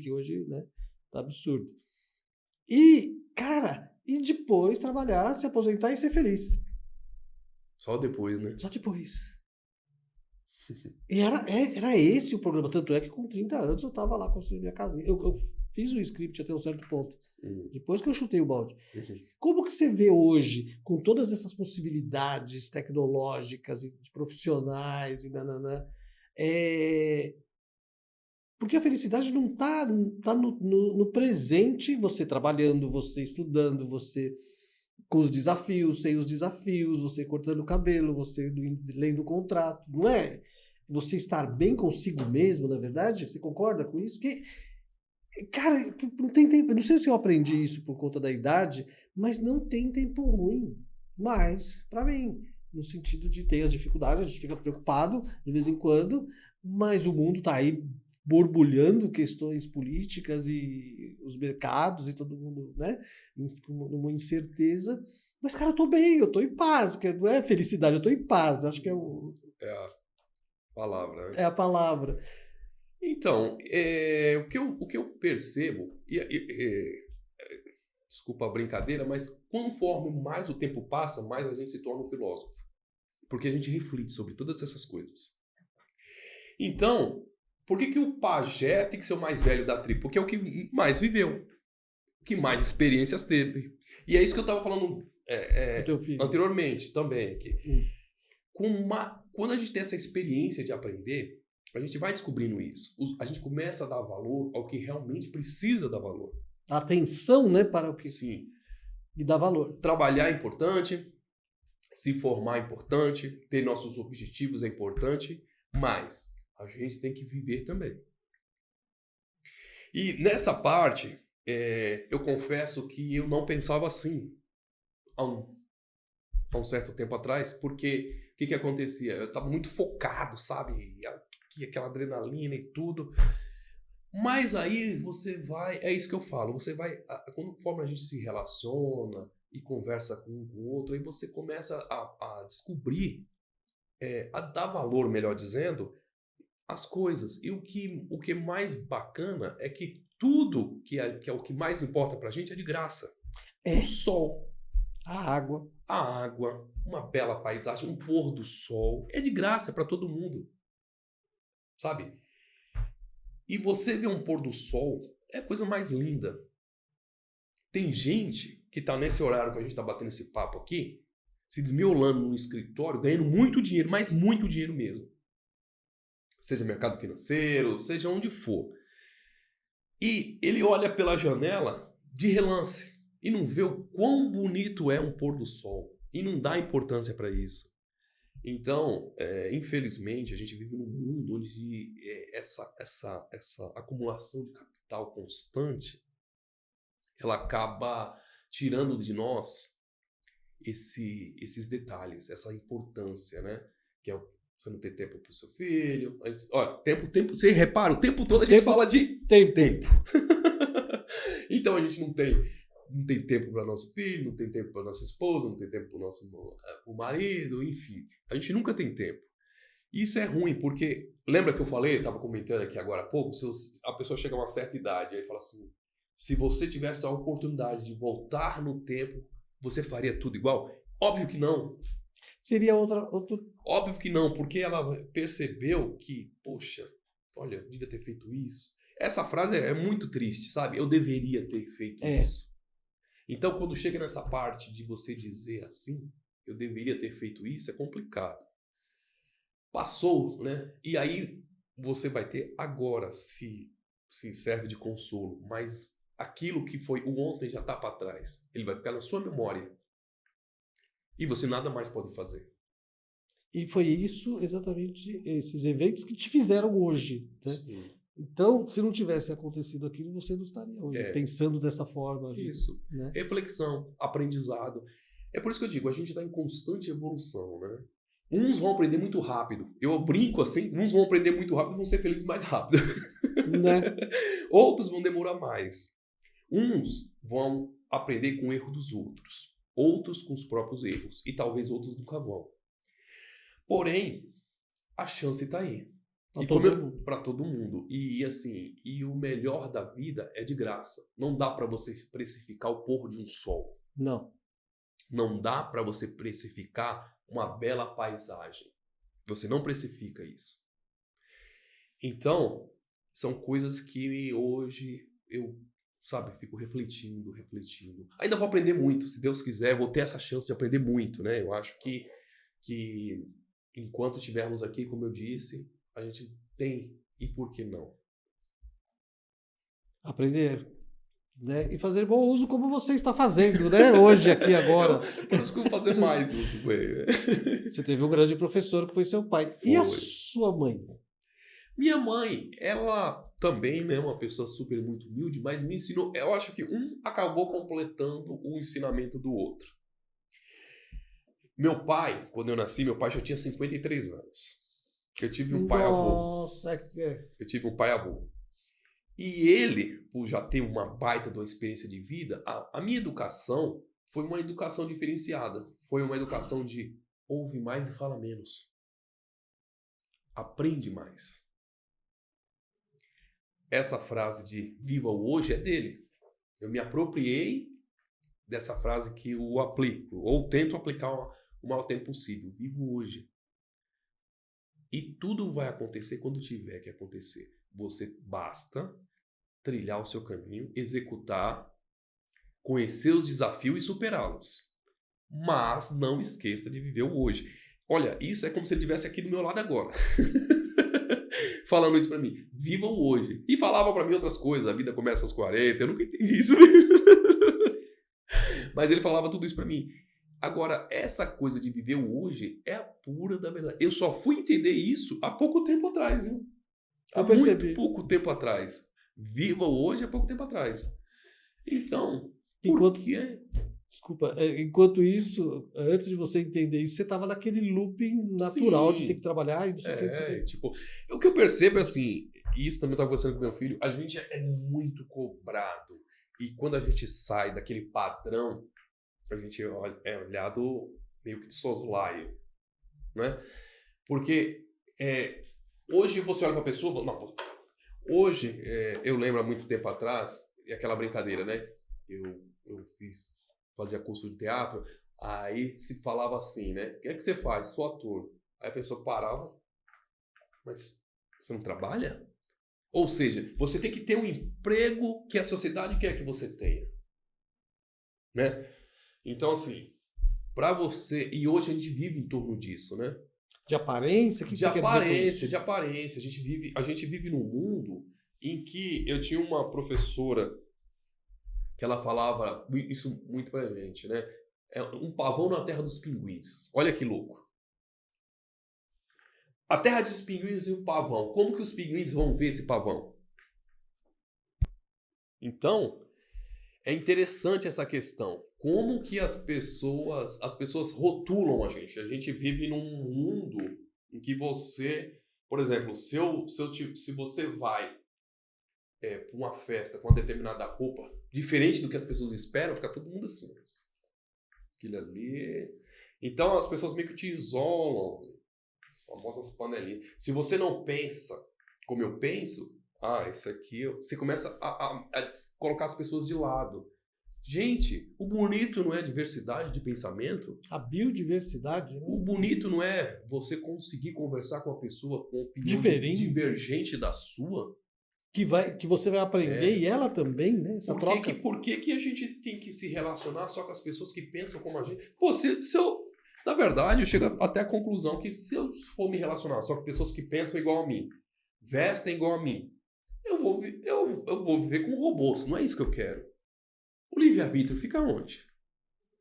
A: né, tá absurdo. E, cara, e depois trabalhar, se aposentar e ser feliz.
B: Só depois, né?
A: Só depois. E era esse o programa. Tanto é que com 30 anos eu tava lá construindo minha casinha. Eu fiz o script até um certo ponto. Depois que eu chutei o balde. Como que você vê hoje, com todas essas possibilidades tecnológicas e profissionais e nananã, porque a felicidade não tá no presente, você trabalhando, você estudando, você com os desafios, sem os desafios, você cortando o cabelo, você lendo o contrato, não é? Você estar bem consigo mesmo, na verdade? Você concorda com isso? Que, cara, não tem tempo. Eu não sei se eu aprendi isso por conta da idade, mas não tem tempo ruim. Mas, para mim, no sentido de ter as dificuldades, a gente fica preocupado de vez em quando, mas o mundo está aí borbulhando questões políticas e os mercados e todo mundo, né, numa incerteza. Mas, cara, eu tô bem, eu tô em paz. Não é felicidade, eu tô em paz. Acho que é o...
B: É a palavra, né?
A: É a palavra.
B: Então, o que eu percebo, desculpa a brincadeira, mas conforme mais o tempo passa, mais a gente se torna um filósofo. Porque a gente reflete sobre todas essas coisas. Então, por que o pajé tem que ser o mais velho da tribo? Porque é o que mais viveu, o que mais experiências teve. E é isso que eu estava falando anteriormente também. Quando a gente tem essa experiência de aprender, a gente vai descobrindo isso. A gente começa a dar valor ao que realmente precisa dar valor.
A: Atenção, né, para o que...
B: Sim.
A: E dar valor.
B: Trabalhar é importante, Se formar é importante, ter nossos objetivos é importante, mas a gente tem que viver também. E nessa parte, eu confesso que eu não pensava assim há um certo tempo atrás, porque o que acontecia? Eu estava muito focado, sabe? Aquela adrenalina e tudo. Mas aí você vai, é isso que eu falo, você vai, conforme a gente se relaciona e conversa com um com o outro, aí você começa a descobrir, a dar valor, melhor dizendo, às coisas. E o que é mais bacana é que tudo que é o que mais importa pra gente é de graça. O sol,
A: a água, uma bela paisagem, um pôr do sol, é de graça para todo mundo,
B: sabe? E você ver um pôr do sol é a coisa mais linda. Tem gente que tá nesse horário que a gente tá batendo esse papo aqui, se desmiolando no escritório, ganhando muito dinheiro, mas muito dinheiro mesmo. Seja mercado financeiro, seja onde for. E ele olha pela janela de relance e não vê o quão bonito é um pôr do sol. E não dá importância para isso. Então, infelizmente, a gente vive num mundo onde essa acumulação de capital constante, ela acaba tirando de nós esses detalhes, essa importância, né? Que é você não ter tempo para o seu filho. Olha, tempo, você repara, o tempo todo a gente fala de tempo. Então a gente não tem tempo para nosso filho, não tem tempo para nossa esposa, não tem tempo para o nosso marido, enfim. A gente nunca tem tempo. Isso é ruim, porque lembra que eu falei, estava comentando aqui agora há pouco, a pessoa chega a uma certa idade, aí fala assim, se você tivesse a oportunidade de voltar no tempo, você faria tudo igual? Óbvio que não.
A: Seria outro...
B: Óbvio que não, porque ela percebeu que, poxa, olha, eu devia ter feito isso. Essa frase é muito triste, sabe? Eu deveria ter feito isso. Então, quando chega nessa parte de você dizer assim, eu deveria ter feito isso, é complicado. Passou, né? E aí você vai ter agora, se serve de consolo, mas aquilo que foi o ontem já está para trás. Ele vai ficar na sua memória. E você nada mais pode fazer.
A: E foi isso, exatamente, esses eventos que te fizeram hoje, né?
B: Sim.
A: Então, se não tivesse acontecido aquilo, você não estaria hoje pensando dessa forma.
B: Isso.
A: Né?
B: Reflexão, aprendizado. É por isso que eu digo, a gente está em constante evolução, né? Uns vão aprender muito rápido. Eu brinco assim, uns vão aprender muito rápido e vão ser felizes mais rápido.
A: Né?
B: Outros vão demorar mais. Uns vão aprender com o erro dos outros. Outros com os próprios erros. E talvez outros nunca vão. Porém, a chance está aí. Para todo mundo. E assim, e o melhor da vida é de graça. Não dá para você precificar o pôr de um sol.
A: Não.
B: Não dá para você precificar uma bela paisagem. Você não precifica isso. Então, são coisas que hoje eu, fico refletindo. Ainda vou aprender muito, se Deus quiser, vou ter essa chance de aprender muito, né? Eu acho que enquanto estivermos aqui, como eu disse, a gente tem, e por que não?
A: Aprender, né? E fazer bom uso como você está fazendo, né? Hoje, aqui, agora.
B: Por isso que eu vou fazer mais uso com ele.
A: Você teve um grande professor que foi seu pai.
B: Foi.
A: E a sua mãe?
B: Minha mãe, ela também, né, uma pessoa super muito humilde, mas me ensinou, eu acho que um acabou completando o ensinamento do outro. Meu pai, quando eu nasci, meu pai já tinha 53 anos. Eu tive um pai-avô.
A: Nossa,
B: Eu tive um pai-avô. E ele, por já ter uma baita de uma experiência de vida, a minha educação foi uma educação diferenciada. Foi uma educação de ouve mais e fala menos. Aprende mais. Essa frase de viva o hoje é dele. Eu me apropriei dessa frase que eu aplico, ou tento aplicar o maior tempo possível. Vivo hoje. E tudo vai acontecer quando tiver que acontecer. Você basta trilhar o seu caminho, executar, conhecer os desafios e superá-los. Mas não esqueça de viver o hoje. Olha, isso é como se ele estivesse aqui do meu lado agora. Falando isso pra mim. Viva o hoje. E falava pra mim outras coisas. A vida começa aos 40. Eu nunca entendi isso. Mas ele falava tudo isso pra mim. Agora, essa coisa de viver o hoje é a pura da verdade. Eu só fui entender isso há pouco tempo atrás, viu? Há muito pouco tempo atrás. Viva o hoje há pouco tempo atrás. Então, por quê?
A: Desculpa, enquanto isso, antes de você entender isso, você estava naquele looping natural de ter que trabalhar e não sei o que.
B: Tipo, o que eu percebo é assim, e isso também eu estava conversando com meu filho, a gente é muito cobrado. E quando a gente sai daquele padrão, a gente é olhado meio que de soslaio, né? Porque hoje você olha para a pessoa... Não, hoje, eu lembro há muito tempo atrás, aquela brincadeira, né? Eu fazia curso de teatro, aí se falava assim, né? O que é que você faz? Sou ator. Aí a pessoa parava, mas você não trabalha? Ou seja, você tem que ter um emprego que a sociedade quer que você tenha, né? Então, assim, para você... E hoje a gente vive em torno disso, né?
A: De aparência?
B: De aparência, de aparência. A gente vive num mundo em que eu tinha uma professora que ela falava isso muito pra gente, né? É um pavão na terra dos pinguins. Olha que louco. A terra dos pinguins e o pavão. Como que os pinguins vão ver esse pavão? Então, é interessante essa questão. Como que as pessoas rotulam a gente? A gente vive num mundo em que você, por exemplo, se você vai para uma festa com uma determinada roupa, diferente do que as pessoas esperam, fica todo mundo assim. Aquilo ali. Então as pessoas meio que te isolam. As famosas panelinhas. Se você não pensa como eu penso, isso aqui... Você começa a colocar as pessoas de lado. Gente, o bonito não é diversidade de pensamento?
A: A biodiversidade, né?
B: O bonito não é você conseguir conversar com uma pessoa com opinião divergente da sua?
A: Que você vai aprender e ela também, né? Essa troca.
B: Por que a gente tem que se relacionar só com as pessoas que pensam como a gente? Pô, na verdade, eu chego até a conclusão que se eu for me relacionar só com pessoas que pensam igual a mim, vestem igual a mim, eu vou viver com robôs. Não é isso que eu quero. O livre-arbítrio fica onde?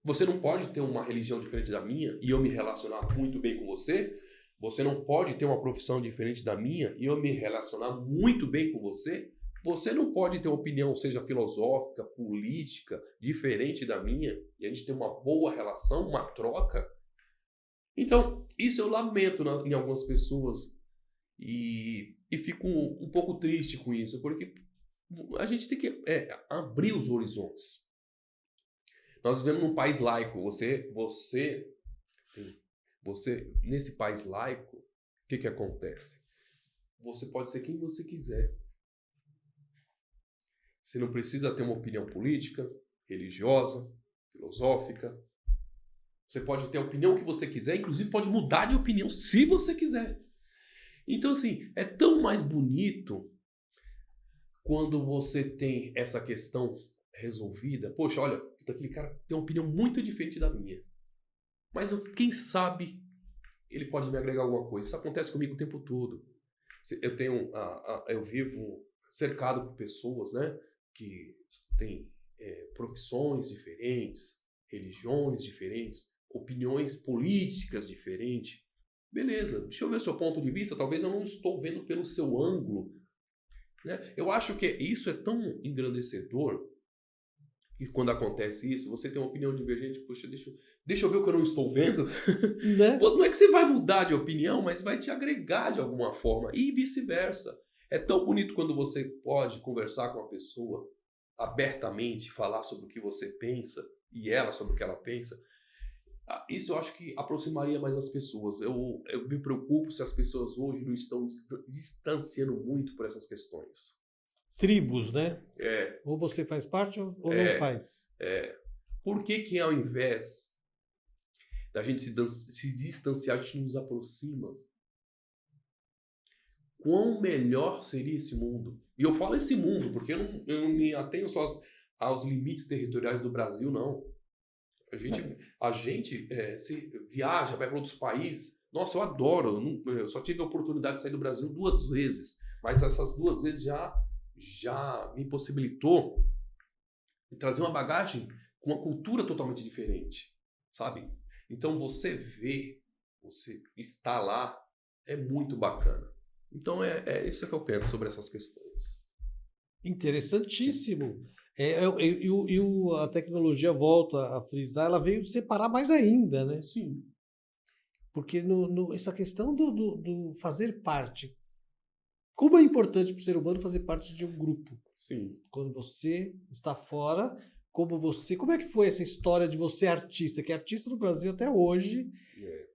B: Você não pode ter uma religião diferente da minha e eu me relacionar muito bem com você? Você não pode ter uma profissão diferente da minha e eu me relacionar muito bem com você? Você não pode ter uma opinião, seja filosófica, política, diferente da minha e a gente ter uma boa relação, uma troca? Então, isso eu lamento em algumas pessoas e fico um pouco triste com isso, porque a gente tem que abrir os horizontes. Nós vivemos num país laico. Você nesse país laico, o que acontece? Você pode ser quem você quiser. Você não precisa ter uma opinião política, religiosa, filosófica. Você pode ter a opinião que você quiser, inclusive pode mudar de opinião se você quiser. Então, assim, é tão mais bonito quando você tem essa questão resolvida. Poxa, olha, aquele cara tem uma opinião muito diferente da minha. Mas quem sabe ele pode me agregar alguma coisa. Isso acontece comigo o tempo todo. Eu vivo cercado por pessoas, né, que têm profissões diferentes, religiões diferentes, opiniões políticas diferentes. Beleza, deixa eu ver o seu ponto de vista. Talvez eu não estou vendo pelo seu ângulo, né? Eu acho que isso é tão engrandecedor. E quando acontece isso, você tem uma opinião divergente, poxa, deixa eu ver o que eu não estou vendo. Né? Não é que você vai mudar de opinião, mas vai te agregar de alguma forma. E vice-versa. É tão bonito quando você pode conversar com a pessoa abertamente, falar sobre o que você pensa e ela sobre o que ela pensa. Isso eu acho que aproximaria mais as pessoas. Eu me preocupo se as pessoas hoje não estão distanciando muito por essas questões.
A: Tribos, né? Ou você faz parte ou não faz.
B: Por que ao invés da gente se distanciar, a gente nos aproxima? Quão melhor seria esse mundo? E eu falo esse mundo, porque eu não me atenho só aos limites territoriais do Brasil, não. A gente se viaja, vai para outros países. Nossa, eu adoro. Eu só tive a oportunidade de sair do Brasil 2 vezes. Mas essas 2 vezes já me possibilitou trazer uma bagagem com uma cultura totalmente diferente. sabe? Então você vê, você está lá, é muito bacana. Então é isso que eu penso sobre essas questões.
A: Interessantíssimo. A tecnologia, volta a frisar, ela veio separar mais ainda, né?
B: Sim.
A: Porque essa questão do fazer parte. Como é importante para o ser humano fazer parte de um grupo?
B: Sim.
A: Quando você está fora, como é que foi essa história de você artista? Que é artista no Brasil até hoje,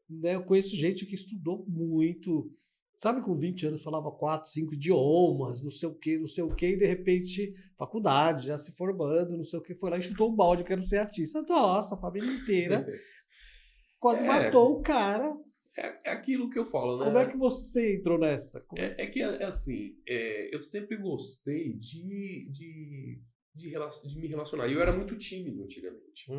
A: né? Eu conheço gente que estudou muito, sabe, com 20 anos falava 4, 5 idiomas, não sei o quê, e de repente, faculdade, já se formando, não sei o que, foi lá e chutou um balde, quero ser artista. Nossa, a família inteira quase matou o cara.
B: É aquilo que eu falo, né?
A: Como é que você entrou nessa?
B: Assim, eu sempre gostei de me relacionar. E eu era muito tímido antigamente.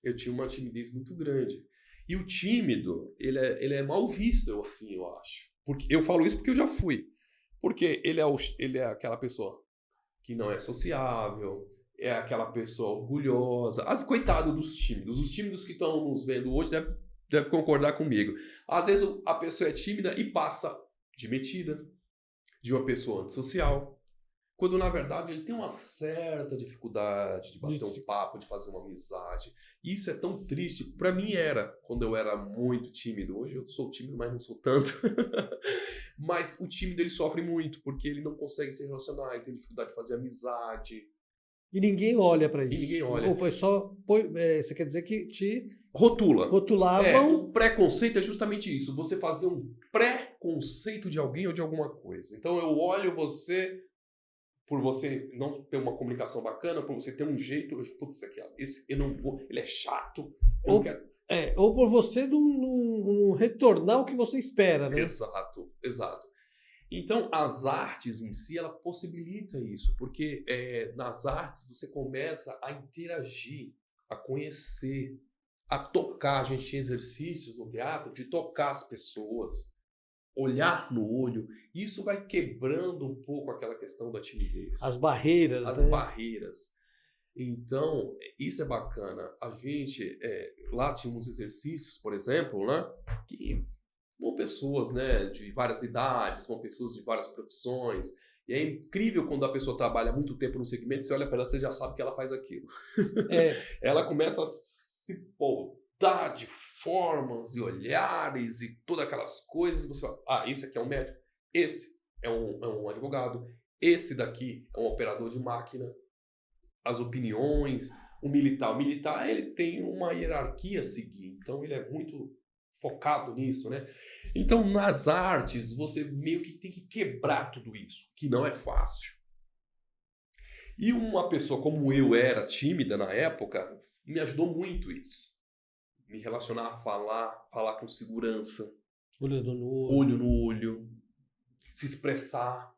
B: Eu tinha uma timidez muito grande. E o tímido, ele é mal visto, eu acho. Porque, eu falo isso porque eu já fui. Porque ele é aquela pessoa que não é sociável, é aquela pessoa orgulhosa. Coitado dos tímidos. Os tímidos que estão nos vendo hoje deve concordar comigo. Às vezes a pessoa é tímida e passa de metida, de uma pessoa antissocial, quando na verdade ele tem uma certa dificuldade de bater um papo, de fazer uma amizade. Isso é tão triste. Para mim era, quando eu era muito tímido. Hoje eu sou tímido, mas não sou tanto. Mas o tímido ele sofre muito, porque ele não consegue se relacionar, ele tem dificuldade de fazer amizade.
A: E ninguém olha para isso.
B: E ninguém olha.
A: Você quer dizer que te
B: rotulavam. O preconceito é justamente isso. Você fazer um preconceito de alguém ou de alguma coisa. Então eu olho você por você não ter uma comunicação bacana, por você ter um jeito, putz, eu não vou, ele é chato, eu não quero.
A: Ou por você não retornar o que você espera, né?
B: Exato. Então, as artes em si, ela possibilita isso, porque nas artes você começa a interagir, a conhecer, a tocar. A gente tinha exercícios no teatro de tocar as pessoas, olhar no olho. Isso vai quebrando um pouco aquela questão da timidez.
A: As barreiras,
B: As barreiras. Então, isso é bacana. A gente, lá tinha uns exercícios, por exemplo, né, que vão pessoas, né, de várias idades, vão pessoas de várias profissões. E é incrível quando a pessoa trabalha muito tempo no segmento, você olha para ela, você já sabe que ela faz aquilo. Ela começa a se podar de formas e olhares e todas aquelas coisas. Você fala, esse aqui é um médico, esse é um advogado, esse daqui é um operador de máquina. As opiniões, o militar, ele tem uma hierarquia a seguir, então ele é muito focado nisso, né? Então, nas artes, você meio que tem que quebrar tudo isso, que não é fácil. E uma pessoa como eu era tímida na época, me ajudou muito isso. Me relacionar, falar com segurança.
A: Olho
B: no olho. Se expressar.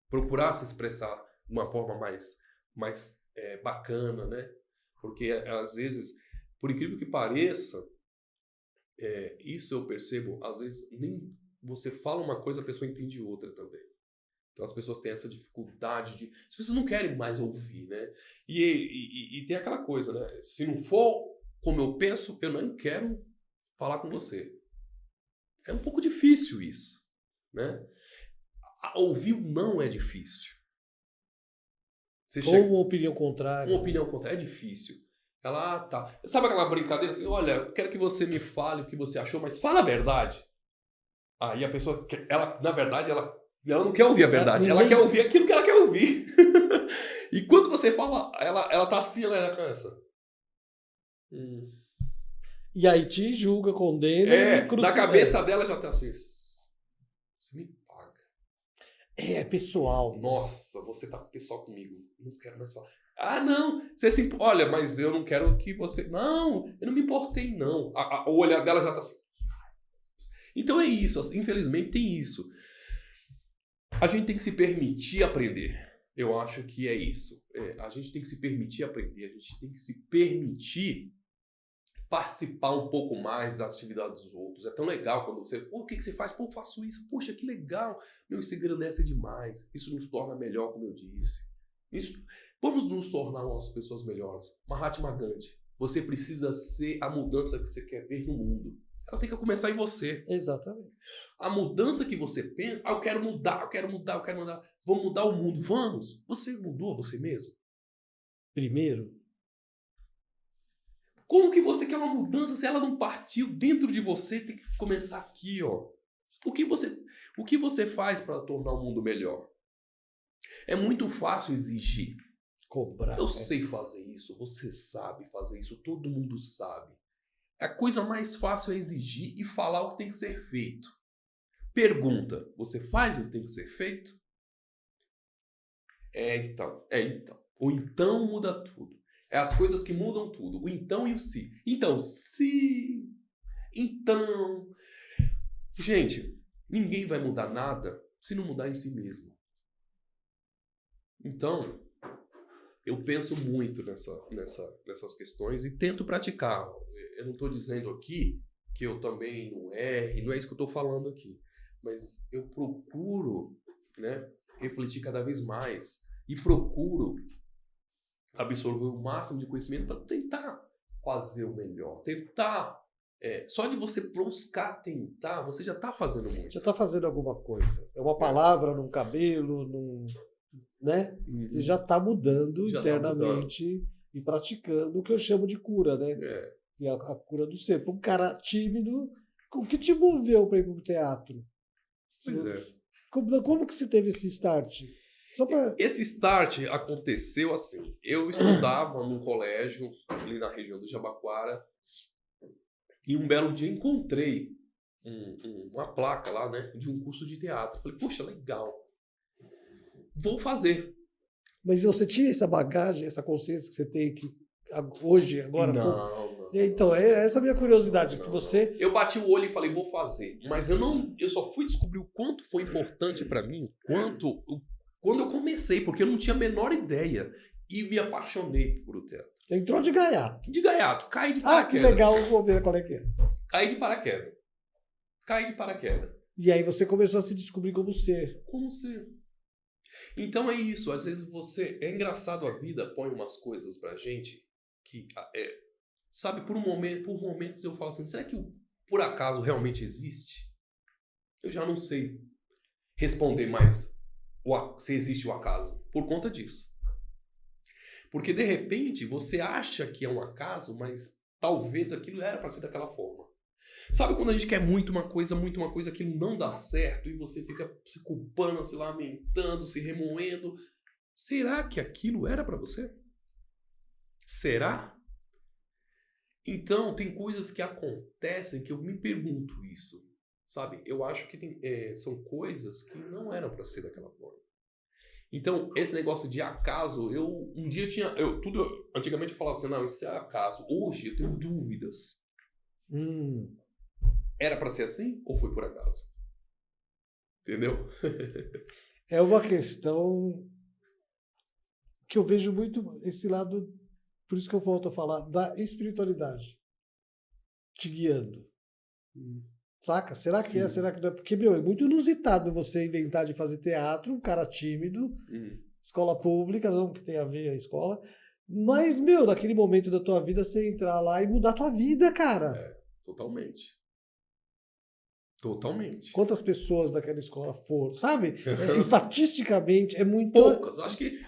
B: Procurar se expressar de uma forma mais bacana, né? Porque, às vezes, por incrível que pareça, isso eu percebo, às vezes nem você fala uma coisa, a pessoa entende outra também. Então as pessoas têm essa dificuldade as pessoas não querem mais ouvir, né? E tem aquela coisa, né? Se não for como eu penso, eu não quero falar com você. É um pouco difícil isso, né? Ouvir não é difícil.
A: Ou uma opinião contrária.
B: Uma opinião contrária é difícil. Ela, tá. Sabe aquela brincadeira assim? Olha, eu quero que você me fale o que você achou, mas fala a verdade. Aí a pessoa, na verdade, ela não quer ouvir a verdade. Ela quer ouvir aquilo que ela quer ouvir. E quando você fala, ela tá assim, ela cansa.
A: E aí te julga, condena.
B: Na cabeça dela já tá assim. Você me paga.
A: É pessoal.
B: Nossa, você tá pessoal comigo. Não quero mais falar. Não, olha, mas eu não quero que você... Não, eu não me importei, não. O olhar dela já tá assim. Então é isso, assim, infelizmente tem isso. A gente tem que se permitir aprender. Eu acho que é isso. A gente tem que se permitir aprender, a gente tem que se permitir participar um pouco mais da atividade dos outros. É tão legal quando você... o que você faz? Eu faço isso. Poxa, que legal. Isso engrandece demais. Isso nos torna melhor, como eu disse. Vamos nos tornar umas pessoas melhores. Mahatma Gandhi. você precisa ser a mudança que você quer ver no mundo. Ela tem que começar em você.
A: Exatamente.
B: A mudança que você pensa, eu quero mudar, eu quero mudar, eu quero mudar. Vamos mudar o mundo, vamos. Você mudou você mesmo?
A: Primeiro,
B: Como que você quer uma mudança se ela não partiu dentro de você? Tem que começar aqui, ó. O que você faz para tornar o mundo melhor? É muito fácil exigir.
A: cobrar.
B: Eu sei fazer isso, você sabe fazer isso, todo mundo sabe. A coisa mais fácil é exigir e falar o que tem que ser feito. Pergunta, você faz o que tem que ser feito? Então. O então muda tudo. É as coisas que mudam tudo. O então e o se. Então, se... Então... Gente, ninguém vai mudar nada se não mudar em si mesmo. Então, eu penso muito nessas questões e tento praticar. Eu não estou dizendo aqui que eu também não erre, não é isso que eu estou falando aqui. Mas eu procuro, né, refletir cada vez mais e procuro absorver o máximo de conhecimento para tentar fazer o melhor. Tentar. Só de você buscar tentar, você já está fazendo muito.
A: Já está fazendo alguma coisa. É uma palavra num cabelo, né? Você já está mudando
B: Já
A: internamente e praticando o que eu chamo de cura, né? E a cura do ser. Para um cara tímido, o que te moveu para ir para o teatro?
B: Pois é.
A: Como que você teve esse start? Só pra...
B: Esse start aconteceu assim. Eu estudava num colégio ali na região do Jabaquara e um belo dia encontrei uma placa lá, né, de um curso de teatro. Falei, poxa, legal. Vou fazer.
A: Mas você tinha essa bagagem, essa consciência que você tem que hoje, agora?
B: Não.
A: Então, essa é a minha curiosidade.
B: Não,
A: que você...
B: Eu bati o olho e falei, vou fazer. Mas eu só fui descobrir o quanto foi importante para mim, quando eu comecei, porque eu não tinha a menor ideia. E me apaixonei por o teatro.
A: Você entrou de gaiato.
B: De gaiato, caí de
A: Ah,
B: paraquedas.
A: que legal, vou ver qual é que é.
B: Caí de paraquedas.
A: E aí você começou a se descobrir como ser.
B: Como ser? Então é isso, às vezes é engraçado, a vida põe umas coisas pra gente que, sabe, por momentos eu falo assim, será que o por acaso realmente existe? Eu já não sei responder mais se existe o acaso, por conta disso. Porque de repente você acha que é um acaso, mas talvez aquilo era pra ser daquela forma. Sabe quando a gente quer muito uma coisa, aquilo não dá certo e você fica se culpando, se lamentando, se remoendo? Será que aquilo era pra você? Será? Então, tem coisas que acontecem que eu me pergunto isso, sabe? Eu acho que são coisas que não eram pra ser daquela forma. Então, esse negócio de acaso, um dia antigamente eu falava assim, não, isso é acaso. Hoje eu tenho dúvidas. Era pra ser assim ou foi por acaso? Entendeu?
A: É uma questão que eu vejo muito esse lado, por isso que eu volto a falar, da espiritualidade te guiando. Saca? Será que é? Será que não é? Porque, é muito inusitado você inventar de fazer teatro, um cara tímido, escola pública, não que tenha a ver a escola, mas, naquele momento da tua vida, você entrar lá e mudar a tua vida, cara.
B: Totalmente. Totalmente.
A: Quantas pessoas daquela escola foram, sabe? Estatisticamente é muito...
B: Poucas. Acho que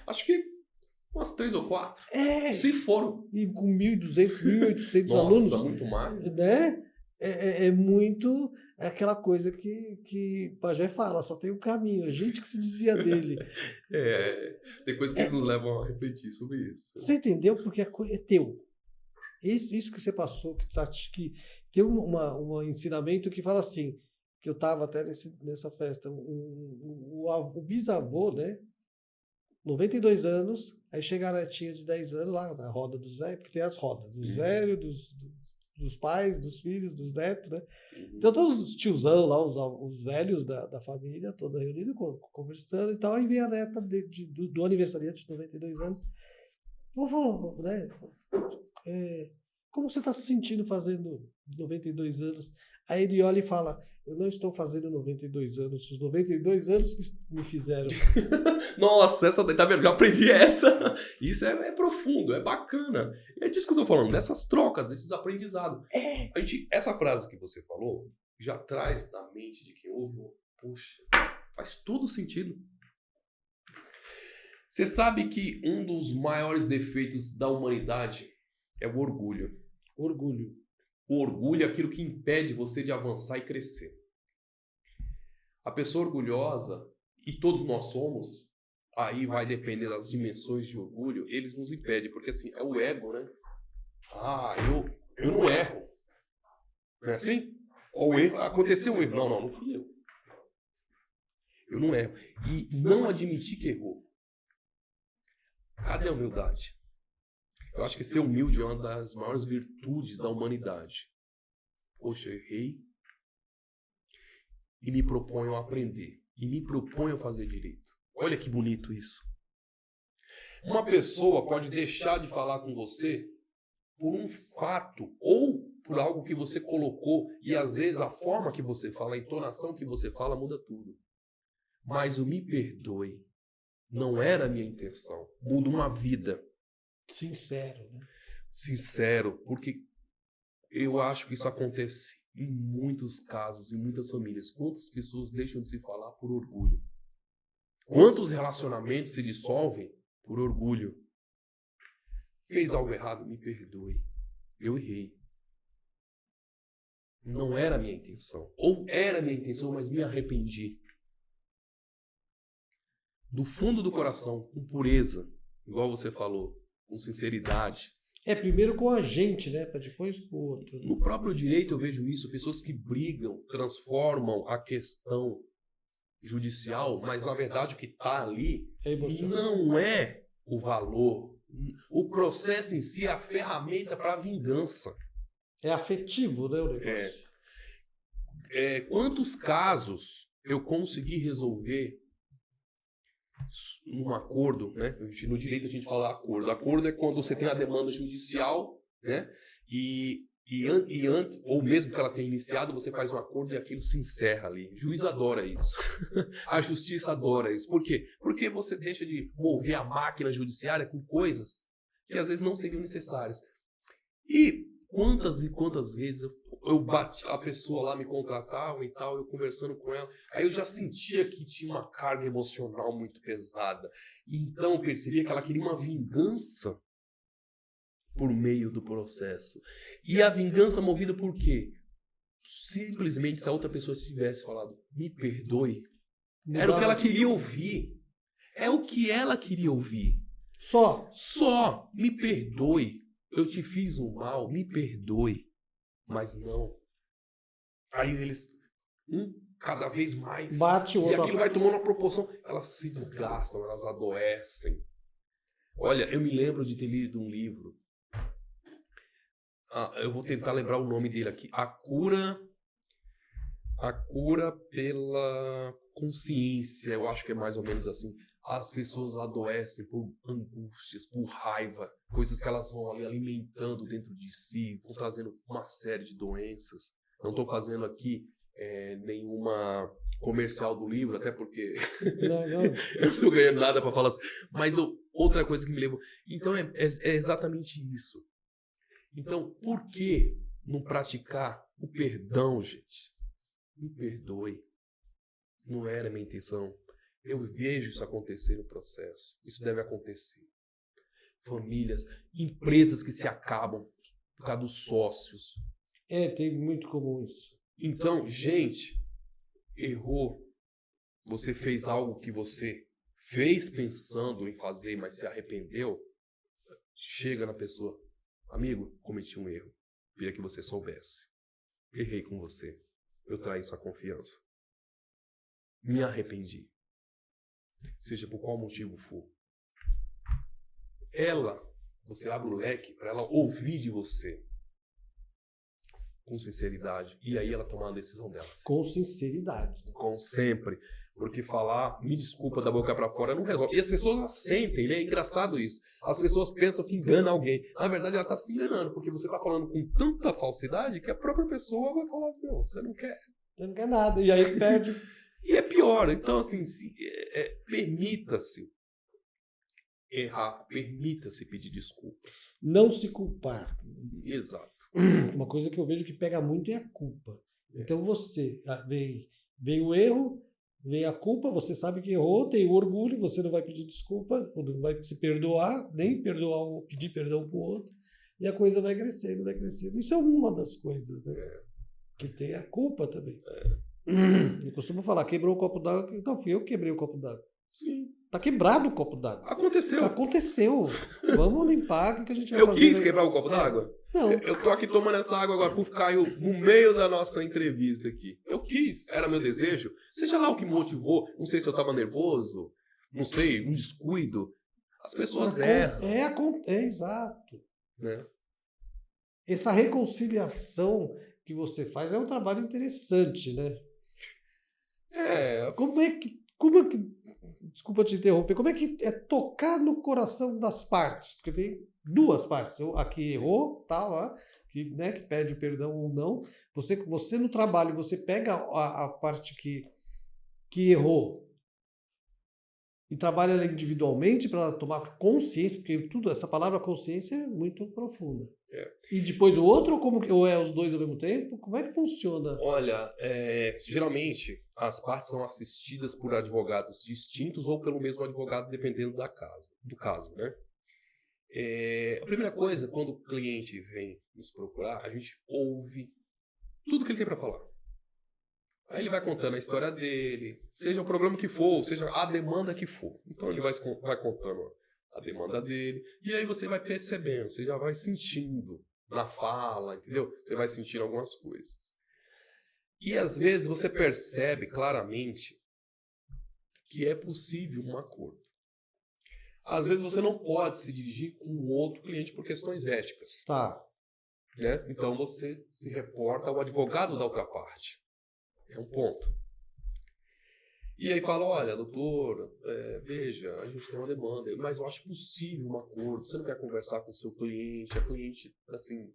B: umas 3 ou 4. Se foram.
A: E com 1.200, 1.800
B: Nossa,
A: alunos.
B: Nossa, muito mais.
A: Né? É muito aquela coisa que Pajé fala, só tem um caminho, a gente que se desvia dele.
B: Tem coisas que nos levam a refletir sobre isso.
A: Você entendeu? Porque é teu. Isso que você passou, que tem um ensinamento que fala assim, que eu estava até nessa festa, o bisavô, né? 92 anos, aí chega a netinha de 10 anos lá na roda dos velhos, porque tem as rodas, dos velhos, dos pais, dos filhos, dos netos, né? Então todos os tiozão lá, os velhos da família, toda reunida, conversando e tal, aí vem a neta do aniversariante de 92 anos. Vovô, né? como você está se sentindo fazendo 92 anos? Aí ele olha e fala, eu não estou fazendo 92 anos, os 92 anos que me fizeram.
B: Nossa, essa daí, tá vendo? Já aprendi essa. Isso é profundo, é bacana. É disso que eu tô falando, dessas trocas, desses aprendizados. Essa frase que você falou já traz na mente de quem ouve, poxa, faz todo sentido. Você sabe que um dos maiores defeitos da humanidade é o orgulho.
A: Orgulho.
B: O orgulho é aquilo que impede você de avançar e crescer. A pessoa orgulhosa, e todos nós somos, aí vai depender das dimensões de orgulho, eles nos impedem, porque assim, é o ego, né? Eu não erro. Não é assim? Ou erro, aconteceu um erro. Não fui eu. Eu não erro. E não admitir que errou. Cadê a humildade? Eu acho que ser humilde é uma das maiores virtudes da humanidade. Poxa, eu errei e me proponho a aprender. E me proponho a fazer direito. Olha que bonito isso. Uma pessoa pode deixar de falar com você por um fato ou por algo que você colocou e às vezes a forma que você fala, a entonação que você fala muda tudo. Mas o me perdoe não era a minha intenção. Muda uma vida.
A: Sincero, né?
B: Sincero, porque eu acho que isso acontece em muitos casos, em muitas famílias. Quantas pessoas deixam de se falar por orgulho? Quantos relacionamentos se dissolvem por orgulho? Fez algo errado? Me perdoe. Eu errei. Não era a minha intenção. Ou era a minha intenção, mas me arrependi. Do fundo do coração, com pureza, igual você falou, com sinceridade.
A: Primeiro com a gente, né? Para depois com o outro.
B: No próprio direito eu vejo isso, pessoas que brigam, transformam a questão judicial, mas na verdade o que está ali não é o valor. O processo em si é a ferramenta para a vingança.
A: É afetivo, né, o negócio?
B: Quantos casos eu consegui resolver num acordo, né? No direito a gente fala acordo. Acordo é quando você tem a demanda judicial, né? E antes, ou mesmo que ela tenha iniciado, você faz um acordo e aquilo se encerra ali. O juiz adora isso. A justiça adora isso. Por quê? Porque você deixa de mover a máquina judiciária com coisas que às vezes não seriam necessárias. E quantas vezes eu bati, a pessoa lá me contratava e tal, eu conversando com ela, aí eu já sentia que tinha uma carga emocional muito pesada. E então eu percebia que ela queria uma vingança por meio do processo. E a vingança movida por quê? Simplesmente se a outra pessoa tivesse falado, me perdoe, era o que ela queria ouvir. É o que ela queria ouvir. Só, me perdoe. Eu te fiz um mal, me perdoe. Mas não. Aí eles, cada vez mais.
A: Bate o
B: e
A: outro.
B: aquilo vai tomando uma proporção. Elas se desgastam, elas adoecem. Olha, eu me lembro de ter lido um livro. Eu vou tentar lembrar o nome dele aqui. A cura pela consciência. Eu acho que é mais ou menos assim. As pessoas adoecem por angústias, por raiva, coisas que elas vão ali alimentando dentro de si, vão trazendo uma série de doenças. Não estou fazendo aqui nenhuma comercial do livro, até porque
A: não.
B: eu não estou ganhando nada para falar. Mas outra coisa que me lembra. Então é exatamente isso. Então, por que não praticar o perdão, gente? Me perdoe. Não era a minha intenção. Eu vejo isso acontecer no processo. Isso deve acontecer. Famílias, empresas que se acabam por causa dos sócios.
A: Tem muito comum isso.
B: Então, gente, errou. Você fez algo que você fez pensando em fazer, mas se arrependeu. Chega na pessoa. Amigo, cometi um erro. Queria que você soubesse. Errei com você. Eu traí sua confiança. Me arrependi. Seja por qual motivo for. Você abre o leque para ela ouvir de você. Com sinceridade. E aí ela tomar a decisão dela.
A: Com sinceridade. Né?
B: Com sempre. Porque falar me desculpa da boca pra fora não resolve. E as pessoas sentem, né? É engraçado isso. As pessoas pensam que engana alguém. Na verdade, ela tá se enganando, porque você tá falando com tanta falsidade que a própria pessoa vai falar, meu, você não quer.
A: Você não quer nada. E aí perde.
B: E é pior. Então, assim, permita-se errar, permita-se pedir desculpas.
A: Não se culpar.
B: Exato.
A: Uma coisa que eu vejo que pega muito é a culpa. Então você vem o erro, vem a culpa, você sabe que errou, tem o orgulho, você não vai pedir desculpa, não vai se perdoar, nem perdoar ou pedir perdão para o outro, e a coisa vai crescendo, vai crescendo. Isso é uma das coisas, né? Que tem a culpa também. Eu costumo falar, quebrou o copo d'água, então fui eu que quebrei o copo d'água.
B: Sim.
A: Tá quebrado o copo d'água.
B: Aconteceu.
A: Aconteceu. Vamos limpar, o que a gente vai
B: Eu
A: fazer?
B: quis quebrar o copo d'água?
A: Não.
B: Eu tô aqui tomando essa água agora, por caiu no meio da nossa entrevista aqui. Eu quis, era meu desejo. Seja lá o que motivou, não sei se eu tava nervoso, não sei, um descuido. As pessoas erram.
A: É exato.
B: Né?
A: Essa reconciliação que você faz é um trabalho interessante, né? Como é que, desculpa te interromper, como é que é tocar no coração das partes? Porque tem duas partes. Aqui errou, tá lá, que pede o perdão ou não. Você no trabalho, você pega a parte que errou e trabalha ela individualmente para tomar consciência, porque essa palavra consciência é muito profunda. E depois o outro, ou é os dois ao mesmo tempo? Como é que funciona?
B: Olha, geralmente as partes são assistidas por advogados distintos ou pelo mesmo advogado, dependendo do caso, né? A primeira coisa, quando o cliente vem nos procurar, a gente ouve tudo que ele tem para falar. Aí ele vai contando a história dele, seja o problema que for, seja a demanda que for. Então ele vai contando a demanda dele, e aí você vai percebendo, você já vai sentindo na fala, entendeu? Você vai sentindo algumas coisas. E às vezes você percebe claramente que é possível um acordo. Às vezes você não pode se dirigir com um outro cliente por questões éticas.
A: Tá.
B: Né? Então você se reporta ao advogado da outra parte. É um ponto. E aí fala, olha, doutor, veja, a gente tem uma demanda, mas eu acho possível um acordo. Você não quer conversar com o seu cliente? A cliente, assim...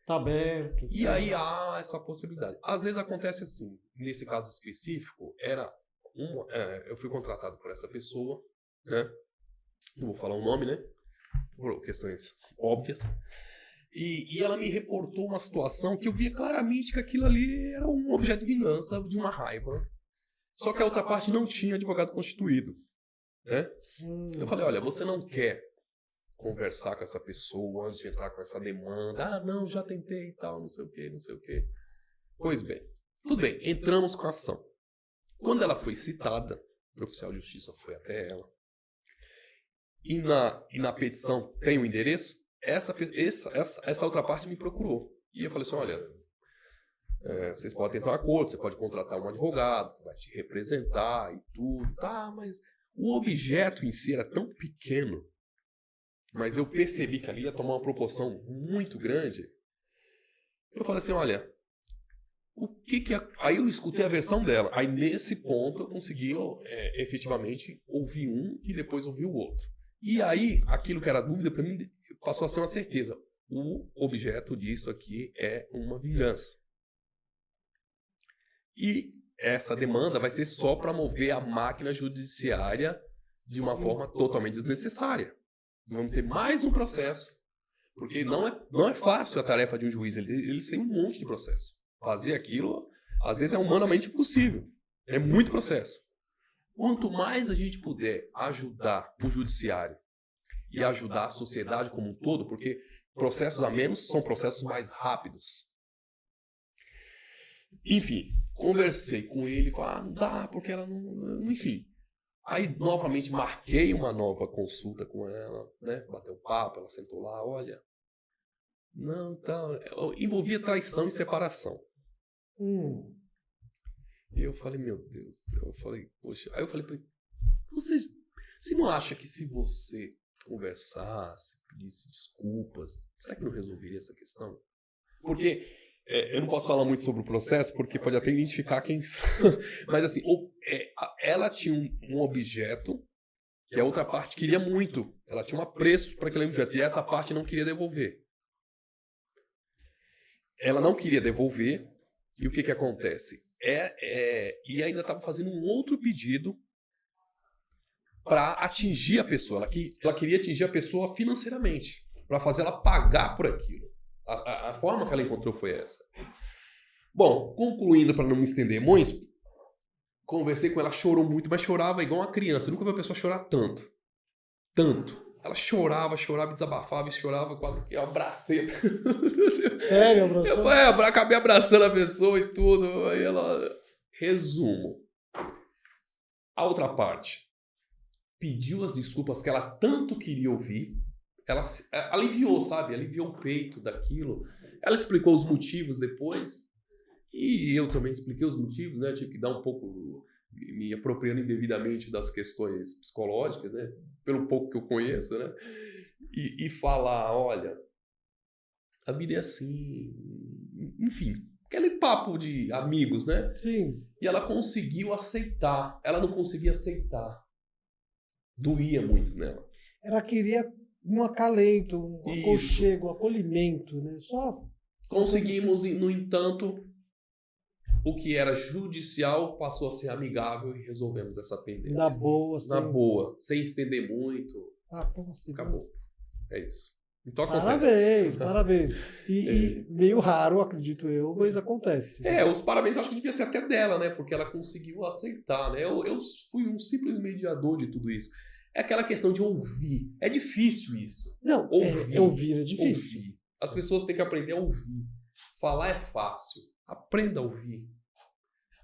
A: Tá aberto.
B: E aí há essa possibilidade. Às vezes acontece assim. Nesse caso específico, eu fui contratado por essa pessoa, né? Não vou falar o nome, né? Por questões óbvias. E ela me reportou uma situação que eu via claramente que aquilo ali era um objeto de vingança, de uma raiva. Só que a outra parte não tinha advogado constituído. Né? Eu falei, olha, você não quer conversar com essa pessoa antes de entrar com essa demanda. Ah, não, já tentei e tal, não sei o quê, não sei o quê. Pois bem, tudo bem, entramos com a ação. Quando ela foi citada, o oficial de justiça foi até ela. E na petição tem o endereço, essa outra parte me procurou. E eu falei assim, olha, vocês podem tentar um acordo, você pode contratar um advogado que vai te representar e tudo. Tá, mas o objeto em si era tão pequeno, mas eu percebi que ali ia tomar uma proporção muito grande. Eu falei assim, olha, o que é... Aí eu escutei a versão dela. Aí nesse ponto eu consegui efetivamente ouvir um e depois ouvir o outro. E aí, aquilo que era dúvida para mim passou a ser uma certeza. O objeto disso aqui é uma vingança. E essa demanda vai ser só para mover a máquina judiciária de uma forma totalmente desnecessária. Vamos ter mais um processo, porque não é fácil a tarefa de um juiz. Eles têm um monte de processo. Fazer aquilo, às vezes, é humanamente impossível. É muito processo. Quanto mais a gente puder ajudar o judiciário e ajudar a sociedade como um todo, porque processos a menos são processos mais rápidos. Enfim, conversei com ele, falei, não dá, porque ela não... Enfim. Aí, novamente, marquei uma nova consulta com ela, né? Bateu papo, ela sentou lá, olha... Não, tá... Envolvia traição e separação. E eu falei, meu Deus, eu falei, poxa... Aí eu falei pra ele, você não acha que se você conversasse, pedisse desculpas, será que não resolveria essa questão? Porque eu não posso falar muito sobre o processo, porque pode até identificar quem são. Mas assim, ela tinha um objeto que a outra parte queria muito. Ela tinha um apreço para aquele objeto. E essa parte não queria devolver. Ela não queria devolver. E o que acontece? E ainda estava fazendo um outro pedido para atingir a pessoa. Ela queria atingir a pessoa financeiramente. Para fazer ela pagar por aquilo. A forma que ela encontrou foi essa. Bom, concluindo para não me estender muito, conversei com ela, chorou muito, mas chorava igual uma criança. Eu nunca vi uma pessoa chorar tanto. Tanto. Ela chorava, desabafava e chorava, quase que eu abracei.
A: Sério, abraçou?
B: Eu acabei abraçando a pessoa e tudo. Aí ela... Resumo. A outra parte pediu as desculpas que ela tanto queria ouvir. Ela aliviou, sabe? Aliviou o peito daquilo. Ela explicou os motivos depois. E eu também expliquei os motivos, né? Tive que dar um pouco, me apropriando indevidamente das questões psicológicas, né? Pelo pouco que eu conheço, né? E falar, olha, a vida é assim. Enfim, aquele papo de amigos, né?
A: Sim.
B: E ela conseguiu aceitar. Ela não conseguia aceitar. Doía muito nela.
A: Ela queria um acalento, um aconchego, um acolhimento, né? Só
B: conseguimos, no entanto, o que era judicial passou a ser amigável e resolvemos essa pendência.
A: Na boa,
B: Na boa, sem estender muito. Acabou. É isso. Então acontece.
A: Parabéns. E meio raro, acredito eu, mas acontece.
B: Os parabéns acho que devia ser até dela, né? Porque ela conseguiu aceitar, né? Eu fui um simples mediador de tudo isso. É aquela questão de ouvir. É difícil isso.
A: Não, ouvir é difícil.
B: Ouvir. As pessoas têm que aprender a ouvir. Falar é fácil. Aprenda a ouvir.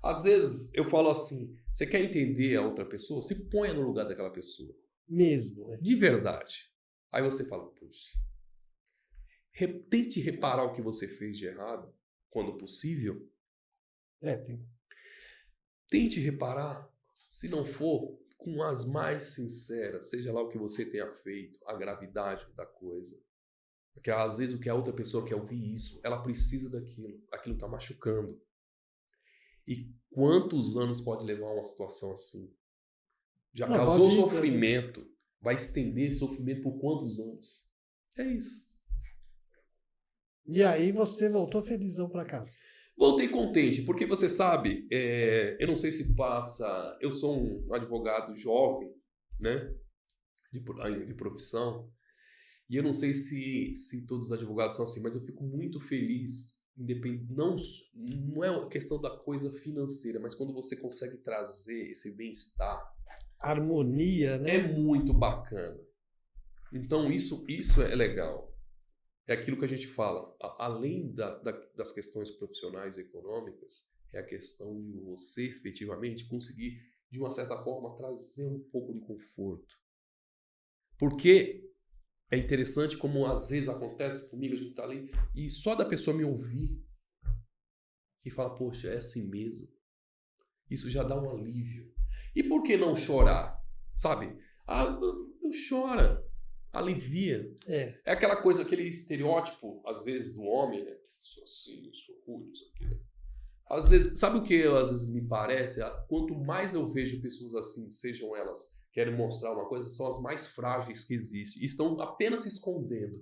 B: Às vezes eu falo assim, você quer entender a outra pessoa? Se ponha no lugar daquela pessoa.
A: Mesmo, né?
B: De verdade. Aí você fala, puxa, tente reparar o que você fez de errado, quando possível. Tente reparar, se não for, com as mais sinceras, seja lá o que você tenha feito, a gravidade da coisa. Porque às vezes o que a outra pessoa quer ouvir isso, ela precisa daquilo, aquilo está machucando. E quantos anos pode levar uma situação assim? Já causou sofrimento, vai estender sofrimento por quantos anos? É isso.
A: E aí você voltou felizão para casa?
B: Voltei contente, porque você sabe, eu não sei se passa... Eu sou um advogado jovem, né? De profissão. E eu não sei se todos os advogados são assim, mas eu fico muito feliz, independente, não é questão da coisa financeira, mas quando você consegue trazer esse bem-estar.
A: Harmonia, né?
B: É muito bacana. Então isso é legal. É aquilo que a gente fala, além das questões profissionais e econômicas, é a questão de você efetivamente conseguir, de uma certa forma, trazer um pouco de conforto. Porque é interessante como às vezes acontece comigo, a gente tá ali, e só da pessoa me ouvir e falar, poxa, é assim mesmo. Isso já dá um alívio. E por que não chorar? Sabe? Não chora. Alivia. É aquela coisa, aquele estereótipo, às vezes, do homem, né? Sou assim, sou ruim, não sei o quê. Às vezes, sabe o que às vezes me parece? Quanto mais eu vejo pessoas assim, sejam elas querem mostrar uma coisa, são as mais frágeis que existem. E estão apenas se escondendo.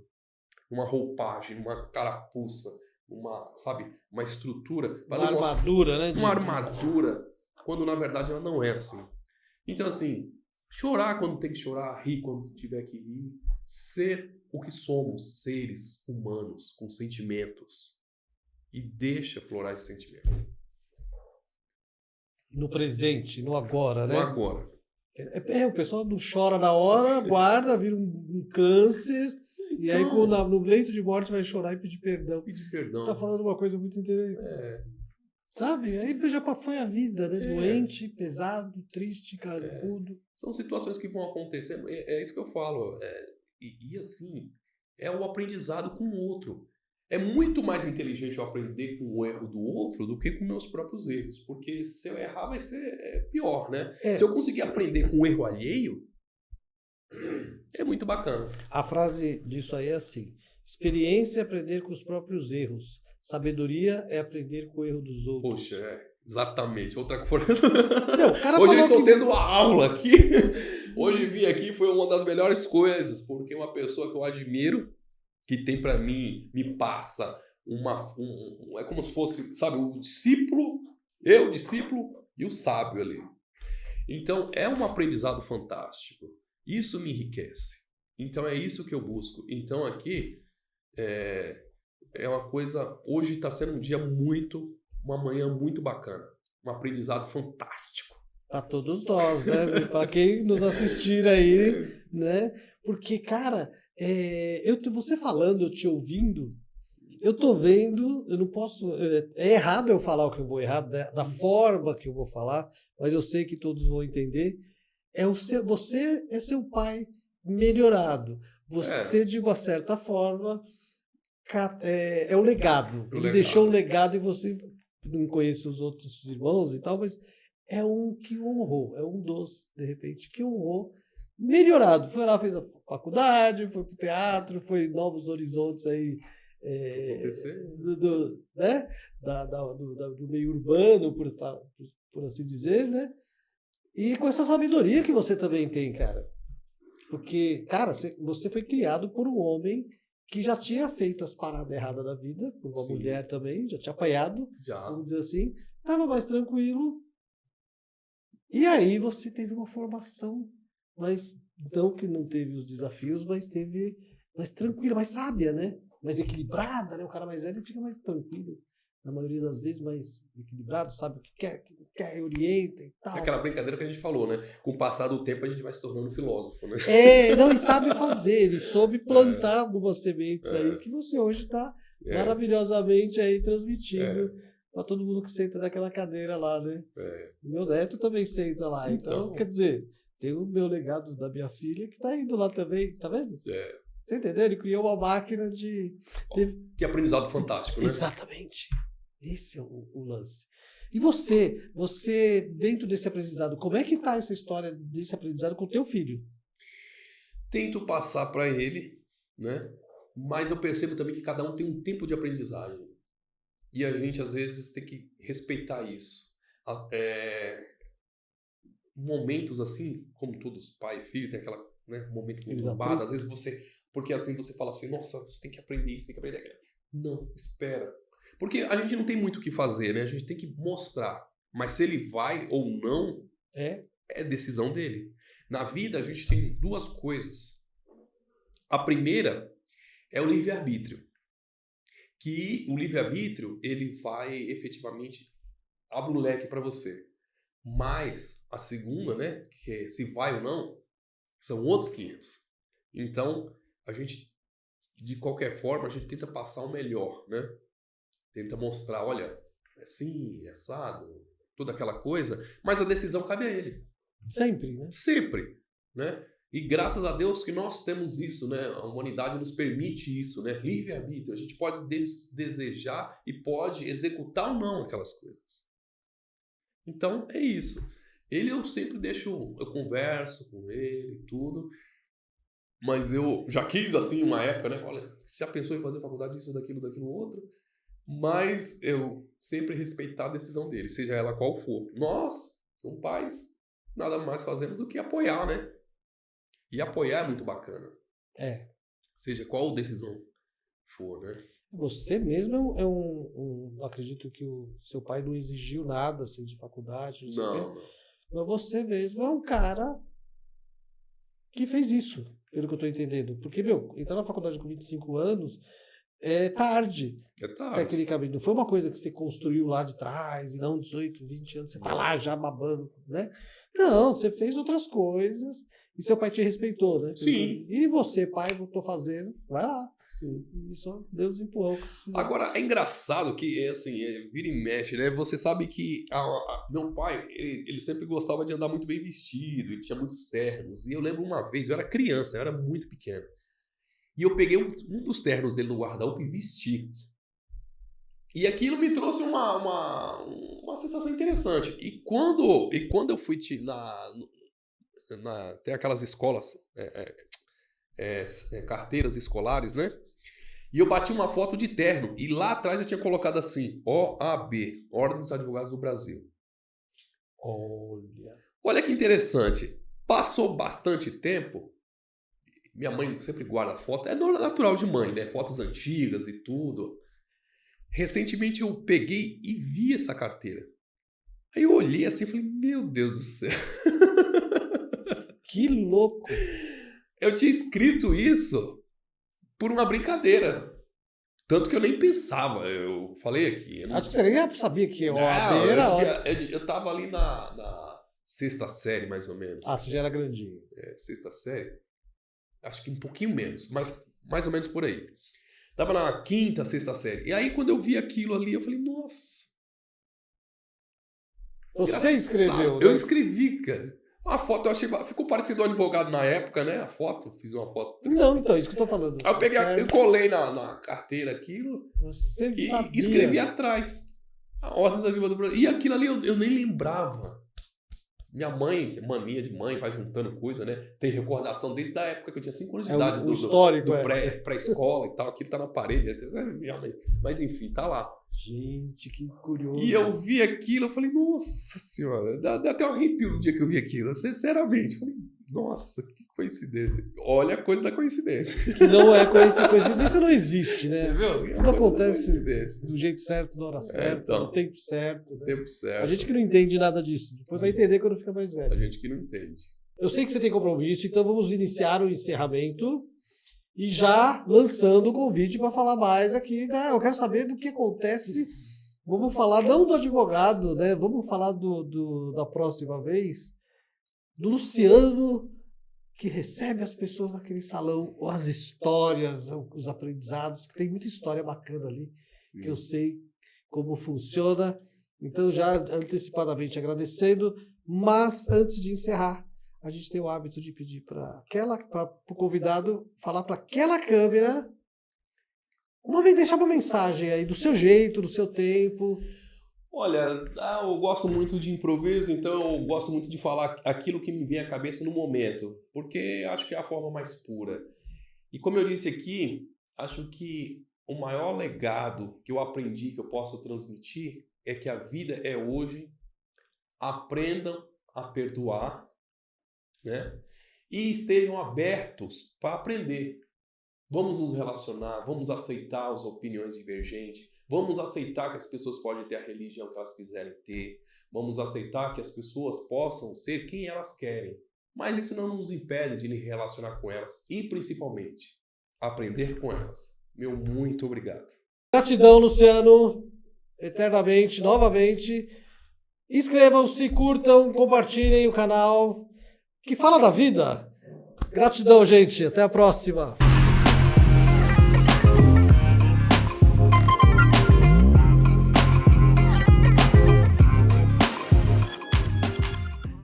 B: Uma roupagem, uma carapuça, uma estrutura.
A: Uma armadura, né?
B: Uma armadura, quando na verdade ela não é assim. Então, assim, chorar quando tem que chorar, rir quando tiver que rir, ser o que somos, seres humanos com sentimentos. E deixa florar esse sentimento.
A: No presente, no agora, né?
B: No agora.
A: O pessoal não chora na hora, guarda, vira um câncer, então, e aí no leito de morte vai chorar e pedir perdão.
B: Pedir perdão.
A: Você está falando uma coisa muito interessante. Sabe? Aí já foi a vida, né? Doente, pesado, triste, carcudo.
B: São situações que vão acontecendo. É isso que eu falo. E assim, é o aprendizado com o outro. É muito mais inteligente eu aprender com o erro do outro do que com meus próprios erros. Porque se eu errar vai ser pior, né? Se eu conseguir aprender com o erro alheio, é muito bacana.
A: A frase disso aí é assim: experiência é aprender com os próprios erros. sabedoria é aprender com o erro dos outros.
B: Poxa, exatamente. Outra coisa.
A: Meu, o cara
B: Hoje eu
A: falou
B: estou
A: que-
B: tendo uma aula aqui. Hoje vir aqui foi uma das melhores coisas, porque uma pessoa que eu admiro, que tem para mim, me passa é como se fosse, sabe, o discípulo e o sábio ali. Então, é um aprendizado fantástico. Isso me enriquece. Então, é isso que eu busco. Então, aqui, é uma coisa... Hoje está sendo uma manhã muito bacana. Um aprendizado fantástico.
A: Para todos nós, né? Para quem nos assistir aí, né? Porque, cara, você falando, eu te ouvindo, eu tô vendo, eu não posso... É errado eu falar o que eu vou errar, da forma que eu vou falar, mas eu sei que todos vão entender. Você é seu pai melhorado. Você, de uma certa forma, é o legado. Ele deixou um legado e você... Não conheço os outros irmãos e tal, mas é um que honrou. É um dos, de repente, que honrou. Melhorado. Foi lá, fez a faculdade, foi pro teatro, foi novos horizontes aí... né? do meio urbano, por assim dizer, né? E com essa sabedoria que você também tem, cara. Porque, cara, você foi criado por um homem que já tinha feito as paradas erradas da vida, por uma mulher também, já tinha apanhado, vamos dizer assim, estava mais tranquilo. E aí você teve uma formação, mas não que não teve os desafios, mas teve mais tranquila, mais sábia, né? Mais equilibrada, né? O cara mais velho fica mais tranquilo, na maioria das vezes mais equilibrado, sabe o que quer, orienta e tal.
B: É aquela brincadeira que a gente falou, né? Com o passar do tempo a gente vai se tornando filósofo, né?
A: Não, e sabe fazer, ele soube plantar algumas sementes aí que você hoje está maravilhosamente aí transmitindo para todo mundo que senta naquela cadeira lá, né? Meu neto também senta lá, então quer dizer, tem o meu legado da minha filha que está indo lá também, tá vendo? Você entendeu? Ele criou uma máquina de...
B: Que aprendizado fantástico, né?
A: Exatamente. Esse é o lance. E você, dentro desse aprendizado, como é que está essa história desse aprendizado com o teu filho?
B: Tento passar para ele, né? Mas eu percebo também que cada um tem um tempo de aprendizagem. E a gente, às vezes, tem que respeitar isso. Momentos assim, como todos pai e filho, tem aquela, né, momento conturbado. Às vezes porque assim você fala assim, nossa, você tem que aprender isso, tem que aprender aquilo. Não, espera. Porque a gente não tem muito o que fazer, né? A gente tem que mostrar. Mas se ele vai ou não, é decisão dele. Na vida, a gente tem duas coisas. A primeira é o livre-arbítrio. Que o livre-arbítrio, ele vai efetivamente abrir um leque para você. Mas a segunda, né, que é se vai ou não, são outros 500. Então, a gente, de qualquer forma, a gente tenta passar o melhor, né? Tenta mostrar, olha, é assim, é assado, toda aquela coisa, mas a decisão cabe a ele.
A: Sempre, né?
B: Sempre, né? E graças a Deus que nós temos isso, né? A humanidade nos permite isso, né? Livre-arbítrio. A gente pode desejar e pode executar ou não aquelas coisas. Então, é isso. Eu sempre eu converso com ele, tudo, mas eu já quis, assim, uma época, né? Olha, você já pensou em fazer faculdade disso, daquilo, outro? Mas eu sempre respeitar a decisão dele, seja ela qual for. Nós, como pais, nada mais fazemos do que apoiar, né? E apoiar é muito bacana. Seja qual decisão for, né?
A: Você mesmo acredito que o seu pai não exigiu nada assim, de faculdade, não sei o quê. Mas você mesmo é um cara que fez isso, pelo que eu estou entendendo. Porque, entrar na faculdade com 25 anos é tarde. Tecnicamente. Não foi uma coisa que você construiu lá de trás, e não 18, 20 anos, você tá lá já babando, né? Não, você fez outras coisas e seu pai te respeitou, né?
B: Sim.
A: E você, pai, eu tô fazendo, vai lá.
B: Sim.
A: E só Deus empurrou.
B: Agora, é engraçado que, vira e mexe, né? Você sabe que meu pai, ele sempre gostava de andar muito bem vestido, ele tinha muitos ternos. E eu lembro uma vez, eu era criança, eu era muito pequeno. E eu peguei um dos ternos dele no guarda-roupa e vesti. E aquilo me trouxe uma sensação interessante. E quando eu fui tem aquelas escolas, carteiras escolares, né? E eu bati uma foto de terno. E lá atrás eu tinha colocado assim, OAB, Ordem dos Advogados do Brasil. Olha que interessante. Passou bastante tempo. Minha mãe sempre guarda foto. É natural de mãe, né? Fotos antigas e tudo. Recentemente eu peguei e vi essa carteira. Aí eu olhei assim e falei, meu Deus do céu.
A: Que louco.
B: Eu tinha escrito isso por uma brincadeira. Tanto que eu nem pensava. Eu falei aqui.
A: Acho que você nem sabia que OAB era...
B: Eu tava ali na sexta série, mais ou menos.
A: Ah, você já era grandinho.
B: Sexta série. Acho que um pouquinho menos, mas mais ou menos por aí. Tava na quinta, sexta série. E aí, quando eu vi aquilo ali, eu falei, nossa.
A: Você escreveu, né?
B: Eu escrevi, cara. A foto eu achei... Ficou parecido ao advogado na época, né? A foto. Fiz uma foto.
A: Não, então, isso que eu tô falando.
B: Aí eu peguei, eu colei na carteira aquilo.
A: Você sabia.
B: E escrevi atrás. A Ordem dos Advogados do Brasil. E aquilo ali eu nem lembrava. Minha mãe, tem mania de mãe, vai juntando coisa, né? Tem recordação desde a época que eu tinha 5 anos de idade.
A: O histórico,
B: do pré-escola e tal. Aquilo tá na parede. Minha mãe. Mas enfim, tá lá.
A: Gente, que curioso.
B: E eu vi aquilo, eu falei, nossa senhora. Dá até um arrepio no dia que eu vi aquilo. Sinceramente. Eu falei, nossa, que coincidência. Olha a coisa da coincidência.
A: Que não é coincidência. Coincidência não existe, né?
B: Você viu?
A: Tudo acontece do jeito certo, na hora certa,
B: então,
A: no tempo certo.
B: No tempo certo.
A: A gente que não entende nada disso. Depois vai entender quando fica mais velho.
B: A gente que não entende.
A: Eu sei que você tem compromisso, então vamos iniciar o encerramento e já lançando o convite para falar mais aqui. Né? Eu quero saber do que acontece. Vamos falar não do advogado, né? Vamos falar da próxima vez do Luciano, que recebe as pessoas naquele salão, ou as histórias, os aprendizados, que tem muita história bacana ali, que eu sei como funciona. Então, já antecipadamente agradecendo, mas antes de encerrar, a gente tem o hábito de pedir para o convidado falar para aquela câmera, deixar uma mensagem aí do seu jeito, do seu tempo.
B: Olha, eu gosto muito de improviso, então eu gosto muito de falar aquilo que me vem à cabeça no momento, porque acho que é a forma mais pura. E como eu disse aqui, acho que o maior legado que eu aprendi, que eu posso transmitir, é que a vida é hoje. Aprendam a perdoar, né? E estejam abertos para aprender. Vamos nos relacionar, vamos aceitar as opiniões divergentes, vamos aceitar que as pessoas podem ter a religião que elas quiserem ter, vamos aceitar que as pessoas possam ser quem elas querem, mas isso não nos impede de nos relacionar com elas e, principalmente, aprender com elas. Meu muito obrigado.
A: Gratidão, Luciano, eternamente, novamente. Inscrevam-se, curtam, compartilhem o canal que fala da vida. Gratidão, gente. Até a próxima.